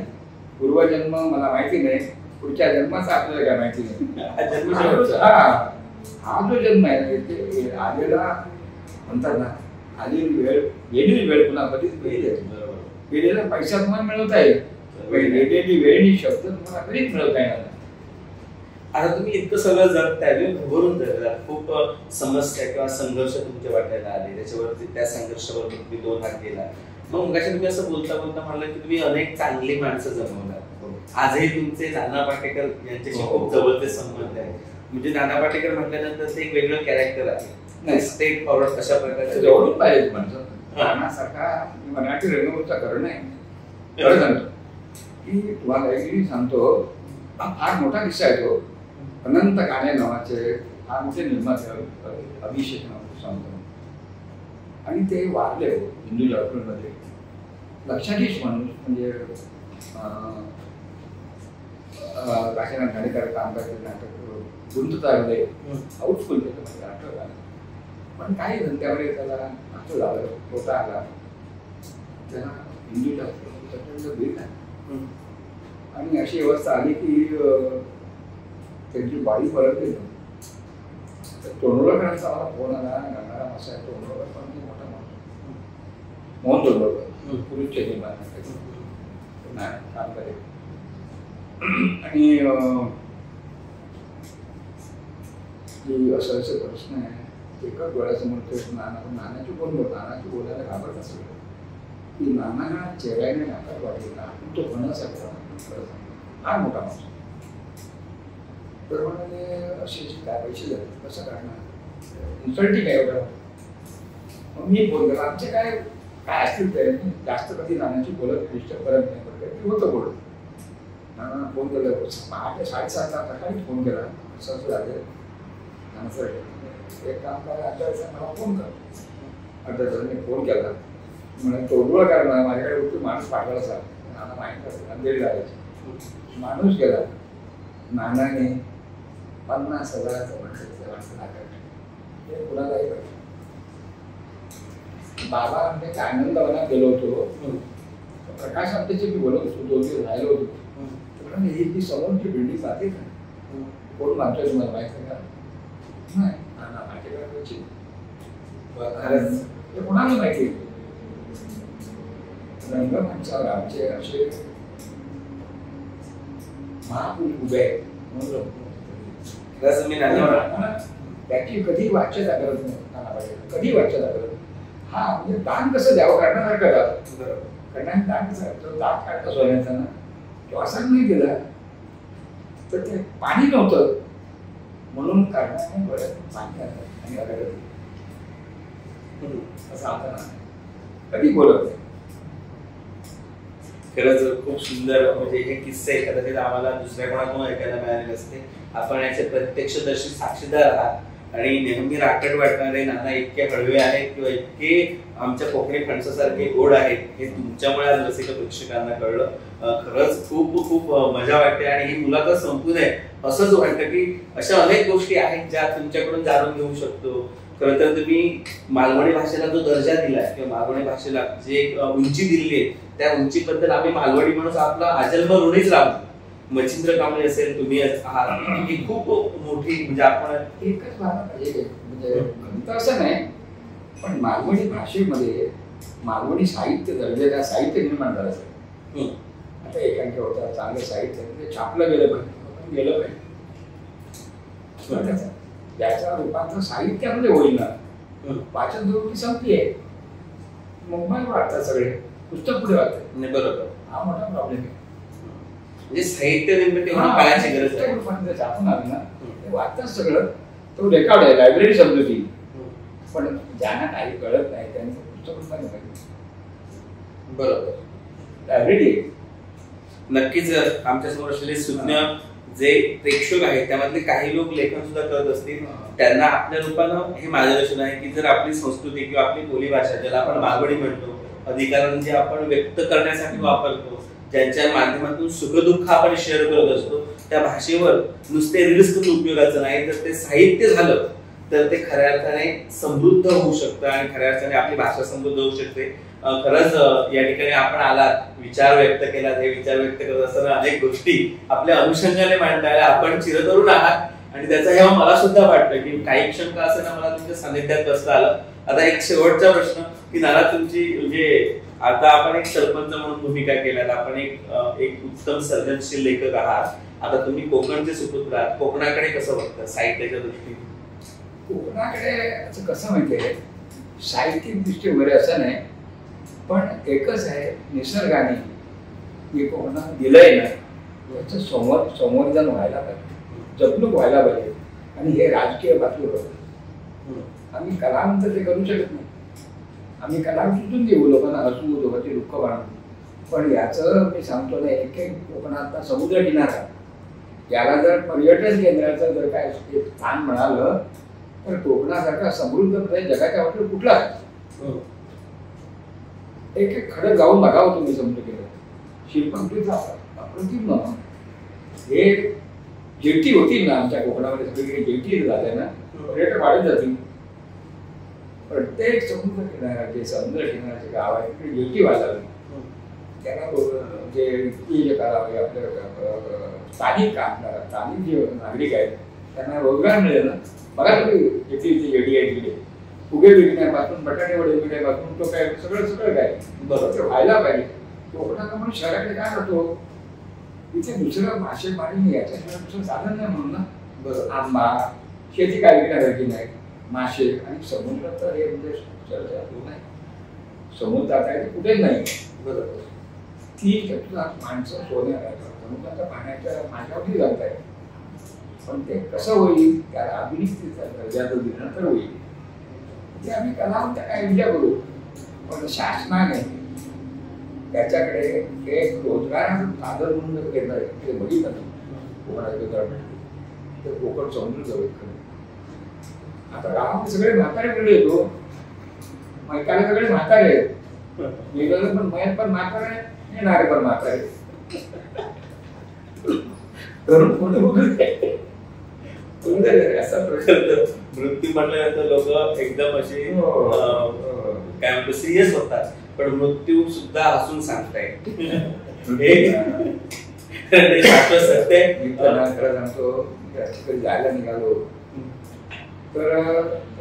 पूर्वजन्म मला माहिती नाही, पुढच्या जन्माचा आपल्याला काय माहिती नाही. हा जो जन्म आहे ते आलेला म्हणतात ना, आलेली वेळ गेलेली वेळ पुन्हा कधीच गेली. गेलेला पैसा तुम्हाला मिळवता येईल, गेलेली वेळ ही शब्द तुम्हाला कधीच मिळवता येणार. आता तुम्ही इतकं सगळं जगताय, भरून जगला, खूप समस्या किंवा संघर्ष तुमच्या वाटायला आले, त्याच्यावरती त्या संघर्षावर तुम्ही 2 हात गेला. मग मगाशी तुम्ही असं बोलता बोलता म्हटलं की तुम्ही अनेक चांगली माणसं जमवणार. आजही तुमचे नाना पाटेकर यांच्याशी खूप जवळचे संबंध आहे. म्हणजे नाना पाटेकर म्हटल्यानंतर ते एक वेगळं कॅरेक्टर आहे. स्टेट फॉरवर्ड कशा प्रकारचे जवळून पाहिजे माणसं. नानासारखा मराठी रंगभूमीचा करण आहे. खरं सांगतो की तुम्हाला एक सांगतो, फार मोठा किस्सा आहे तो. अनंत काणे नावाचे फार मोठे निर्माते अभिषेक सांगतो, आणि ते वारले हिंदू हॉस्पिटलमध्ये. लक्षातच माणूस म्हणजे काशीनाथ घाणेकर काम करते, नाटक गुंततामध्ये हाऊसफुल केलं म्हणजे नाटक आलं. पण काही धंद्यामध्ये त्याला असं झालं, तोटा आला. त्याला हिंदू हॉस्पिटल भेट आहे. आणि अशी अवस्था आली की त्यांची बाई परत गेली. तर तोंडोलकरांचा मला फोन आला, गंगाराम असा आहे तोंडोलकर, पण मोठा माणूस मोहन तोंडोलकर, पुरुषचे निर्माण काम करेल. आणि असं असं प्रश्न आहे, एकच डोळ्यासमोर नाना, पण नानाची कोण बोल, नानाची बोलायला घाबरत असेल की नाना चेहऱ्याने नाकात वाढलेला तो फणसारखा फार मोठा माणूस. तर म्हणाले असे काय पैसे झाले, कसं काढणार, इन्सल्टिंग आहे एवढं. मग मी फोन केला, आमचे काय काय असतील ते जास्त कधी नानाची बोलत डिस्टर्ब करत नाही, पण होतं बोलत. नाना फोन केला, 8:30ला सकाळी फोन केला, असं असं झालं नानाचं एक काम करा, अर्ध्या वेळेस मला फोन कर. अर्ध्या वेळेस फोन केला, म्हणजे तोडगोळ करा, माझ्याकडे होती माणूस पाठवायला सांग. नाना माहीत असेल अंधेरी लागायची. माणूस गेला, नानाने 50,000चं म्हटलं ते कुणालाही पाहिजे. बाबा म्हणजे आनंदवनात गेलो होतो, प्रकाश आमच्याचे मी बोलत होतो, 2 दिवस राहिलो होतो. ही ती समोरची बिल्डिंग जाते का, कोण मागतोय तुम्हाला माहिती आहे का? नाही, नाना पाटेकरांची. खरंच ते कोणाला माहिती रंगमंचावर आमचे असे महापुरुष उभे आहेत म्हणून खरंच मी नाना त्याची कधी वाच्यता करत नाही, कधी वाच्यता करत हा म्हणजे दान कसं द्यावं करण्यासारखं जातं करण्याने दान कसं तो दात काढता सोन्याचा ना तो असा नाही दिला तर ते पाणी नव्हतं म्हणून काढण्याने बरं पाणी काढतात आणि अगरबत्ती असं आता ना कधी बोलत नाही. खरंच खूप सुंदर म्हणजे हे किस्से कदाचित आम्हाला दुसऱ्या कोणाकडून ऐकायला मिळाले नसते. आपण याचे प्रत्यक्षदर्शी साक्षीदार आहात आणि नेहमी राकट वाटणारे नाना इतके हळवे आहेत किंवा इतके आमच्या कोकणी फणसासारखे गोड आहेत हे तुमच्यामुळे आज रसिक प्रेक्षकांना कळलं. खरंच खूप खूप मजा वाटते आणि ही मुलाखत संपू नये असंच वाटतं की अशा अनेक गोष्टी आहेत ज्या तुमच्याकडून जाणून घेऊ शकतो. खरं तर तुम्ही मालवणी भाषेला जो दर्जा दिलाय किंवा मालवणी भाषेला जे एक उंची दिली आहे त्या उंचीबद्दल आम्ही मालवणी म्हणून आपला आजन्म ऋणीच राहतो. मच्छिंद्र कांबळे असेल तुम्ही आहात ही खूप मोठी म्हणजे आपण एकच व्हायला पाहिजे म्हणजे गणित असं नाही पण मालवणी भाषेमध्ये मालवणी साहित्य दर्जेदार साहित्य निर्माण झालं असेल. आता एकांकी होता चांगलं साहित्य ते छापलं गेलं पाहिजे गेलं पाहिजे त्याच्या रूपांतर साहित्यामध्ये होईल ना. वाचन दुरुस्ती संपली आहे मोबाईल वाटतात सगळे पुस्तक पुढे वाटतात बरोबर हा मोठा प्रॉब्लेम आहे. म्हणजे साहित्य निर्मिती काळाची गरज आहे. रूपांतर छापून आलं ना ते वाचतात सगळं तो रेकॉर्ड आहे लायब्ररी समजू ती पण ज्यांना काही कळत नाही त्यांचं पुस्तक पाहिजे बरोबर लायब्ररी आहे. नक्कीच आमच्यासमोर असलेले सुज्ञ जे प्रेक्षक आहेत त्यामधले काही लोक लेखन सुद्धा करत असतील त्यांना आपल्या रूपानं हे मार्गदर्शन आहे की जर आपली संस्कृती किंवा आपली बोलीभाषा ज्याला आपण मालवणी म्हणतो अधिकारांना जे आपण व्यक्त करण्यासाठी वापरतो ज्यांच्या माध्यमातून सुखदुःख आपण शेअर करत असतो त्या भाषेवर नुसते रील्स करून उपयोगाचं नाही तर ते साहित्य झालं तर ते खऱ्या अर्थाने समृद्ध होऊ शकतं आणि खऱ्या अर्थाने आपली भाषा समृद्ध होऊ शकते. खरंच या ठिकाणी आपण आलात विचार व्यक्त केला हे विचार व्यक्त करत असताना अनेक गोष्टी आपल्या अनुषंगाने मांडतायला आपण चिरतरुण आहात आणि त्याचा हेवा मला सुद्धा वाटतं की काही क्षण का असं मला तुमच्या सानिध्यात बसता आलं. आता एक शेवटचा प्रश्न की नाना तुमची म्हणजे आता आपण एक सरपंच म्हणून भूमिका केल्यात आपण एक उत्तम सर्जनशील लेखक आहात. आता तुम्ही कोकणचे सुपुत्र आहात कोकणाकडे कसं बघता साहित्याच्या दृष्टीने? कोकणाकडे असं कसं माहितीये साहित्यिक दृष्टी वगैरे असं नाही पण एकच आहे निसर्गाने जे कोकणात दिलंय ना याचं संवर्धन व्हायला पाहिजे जपणूक व्हायला पाहिजे आणि हे राजकीय पातळीवर आम्ही कलावंत ते करू शकत नाही. आम्ही कला सुचून देऊ लोकांना हसू लोकांचे दुःख बांधू पण याचं मी सांगतो ना एक एक कोकणातला समुद्र किनारा याला जर पर्यटन केंद्राचं जर काय स्थान म्हणालं तर कोकणासारखा समृद्ध प्रदेश जगाच्या वाटेवर कुठला आहे. एक एक खडं जाऊन बघावं तुम्ही समुद्र केलं शिल्पकलेचा अप्रतिम हे जेटी होती ना आमच्या कोकणामध्ये सगळीकडे जेटी झाल्या ना पर्यटक वाढत जातील. प्रत्येक समुद्र किनाऱ्याचे गाव आहे तिकडे जेटी व्हायला लागली त्यांना जे करावे आपल्या स्थानिक जे नागरिक आहेत त्यांना रोजगार मिळेल ना. बघा तुम्ही जेटी आहे तिकडे फुगे विकण्यापासून बटाटे वडे विकण्यापासून तो काय सगळं काय बरोबर व्हायला पाहिजे. कोकणाला म्हणून शहराकडे काय होतो इथे दुसरं मासे पाणी याच्याशिवाय दुसरं साधन नाही म्हणून ना. बरोबर आंबा शेती काय विकण्यासारखी नाही मासे आणि समुद्र तर हे म्हणजे नाही समुद्रात आहे ते कुठेच नाही. बरोबर ती माणसं सोन्या समुद्राच्या पाण्याच्या माझ्यावरती घालत आहे पण ते कसं होईल त्याला अभिनेत्रीचा दर्जाचं दिलं तर होईल ते आम्ही कलावंत काय विचार करू पण शासनाने त्याच्याकडे एक रोजगाराचं साधन म्हणून केलं आहे ते बघितलं कोकणाचं ते कोकण समुद्र जवळ आता गावामध्ये सगळे म्हातारे वेळ येतो मैकाला सगळे म्हातारे आहेत वेगळं पण मयत पण म्हातारे येणारे पण म्हातारे तरुण मोठे वगैरे मृत्यू म्हटल्यानंतर लोक एकदम असे काय म्हणतो सिरियस होतात पण मृत्यू सुद्धा हसून सांगताय सांगतो जायला निघालो तर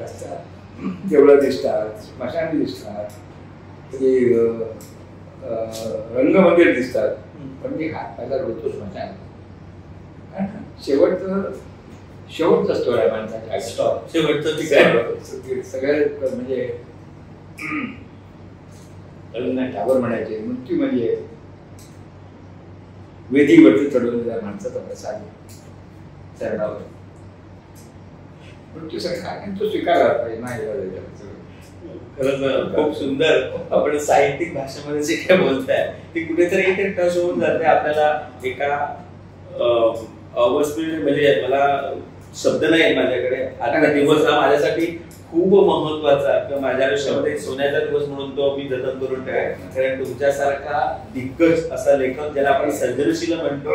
रस्त्यात देवळं दिसतात, स्मशाने दिसतात, कधी रंगमंदिर दिसतात, पण मी हात पायला रोजतो स्मशान. शेवटचा स्टोर आहे माणसाच्या सगळ्यात म्हणजे रवींद्रनाथ टागोर म्हणायचे, मृत्यू म्हणजे वेदीवरती चढवलेल्या माणसाचा प्रसाद चरणावर. मृत्यू सगळं तो स्वीकारला पाहिजे. नाही खरंच खूप सुंदर. आपण साहित्यिक भाषेमध्ये जे काय बोलताय ती कुठेतरी एक टच होऊन जाते आपल्याला. एका म्हणजे मला शब्द नाही माझ्याकडे. आजचा दिवस हा माझ्यासाठी खूप महत्वाचा किंवा माझ्या आयुष्यामध्ये सोन्याचा दिवस म्हणून तो मी जतन करून ठेवाय. कारण तुमच्यासारखा दिग्गज असा लेखक ज्याला आपण सर्जनशील म्हणतो,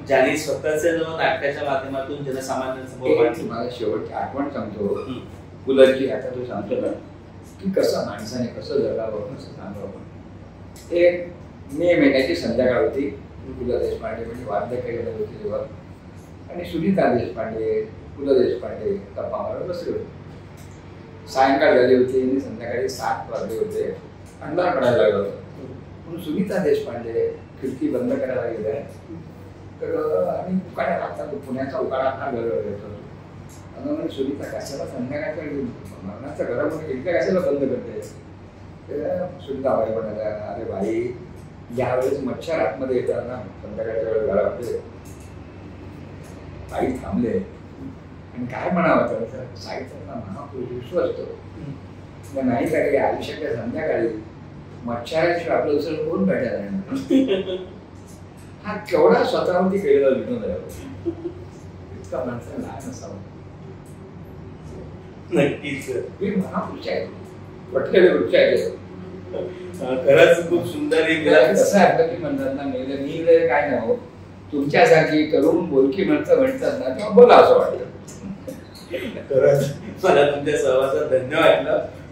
ज्याने स्वतःचे नाटकाच्या माध्यमातून जनसामान्यांसमोर मला शेवटची आठवण सांगतो पुलंची. आता तू सांगतो ना की कसं माणसाने कसं जगावं कसं सांगावं. एक मे महिन्याची संध्याकाळ होती. पु ल देशपांडे म्हणजे वाद्य केलेलं होते तेव्हा, आणि सुनीता देशपांडे, पु ल देशपांडे गप्पा मारत बसले होते. सायंकाळ झाली होती आणि संध्याकाळी 7 वाजले होते. अंधार पडायला लागला होता. म्हणून सुनीता देशपांडे खिडकी बंद करायला गेल्या. तर आणि उकाड्या लागतात. पुण्याचा उकाडा फार गरज येतो. आणि सुनीता कशाला संध्याकाळच्या मरणाच्या घरामध्ये खिडक्या कशाला बंद करते. सुनीता बाई म्हणाल्या, अरे भाई यावेळेस मच्छर आतमध्ये येतात ना संध्याकाळच्या वेळेस घरामध्ये. बाई थांबले आणि काय म्हणावं तर साहित्याचा महापुरुष विश्वसतो नाही का की आयुष्याच्या संध्याकाळी मच्छराशिवाय आपलं दुसरं कोण भेटायला नाही. हा केवढा स्वतःवरती केलेला विनोद आहे. इतका माणसाला लहान असावं. नक्कीच मी महापुरुष आहे, पटलेले वृक्ष आहे. खरंच खूप सुंदर. कसं आहे की म्हणतात ना मी काय नाही, तुमच्यासारखी तरुण बोलकी माणसं म्हणतात ना तेव्हा बोला असं वाटतं. खरंच मला तुमच्या सहवासात धन्यवाद.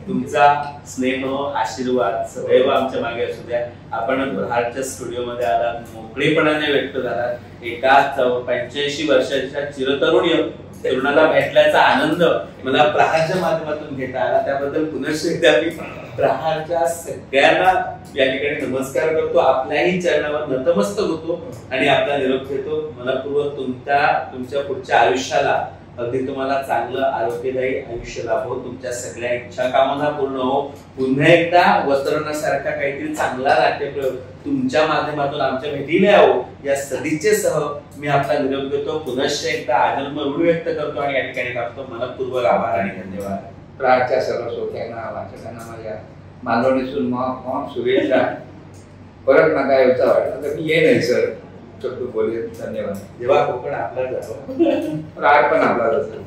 तुमचा स्नेह आशीर्वाद सदैव आमच्या मागे असू द्या. आपण प्रहारच्या स्टुडिओमध्ये आलात, मोकळेपणाने व्यक्त झालात. एका 85 वर्षाच्या तरुणाला भेटल्याचा आनंद मला प्रहारच्या माध्यमातून घेता आला. त्याबद्दल पुनश्च एकदा मी प्रहारच्या सगळ्यांना या ठिकाणी नमस्कार करतो, आपल्याही चरणावर नतमस्तक होतो आणि आपला निरोप घेतो. मनपूर्वक तुमच्या पुढच्या आयुष्याला अगदी तुम्हाला चांगलं आरोग्यदायी आयुष्य लाभो. तुमच्या सगळ्या इच्छा कामना पूर्ण हो. पुन्हा एकदा वस्त्रणासारखा काहीतरी चांगला नाट्यप्रयोग तुमच्या माध्यमातून आमच्या भेटीला यावो या सदिच्छेसह मी आपला निरोप घेतो. पुनश्च एकदा आजन्म ऋण व्यक्त करतो आणि या ठिकाणी टाकतो. मनपूर्वक आभार आणि धन्यवाद. प्रहारच्या सर्व श्रोत्यांना वाचकांना माझ्या मालवणीतून शुभेच्छा. परत नका यायचा वाटलं तर मी येईन सर. बोलेन. धन्यवाद. जेव्हा कोकण आपला जातो प्रहार पण आपला जातो.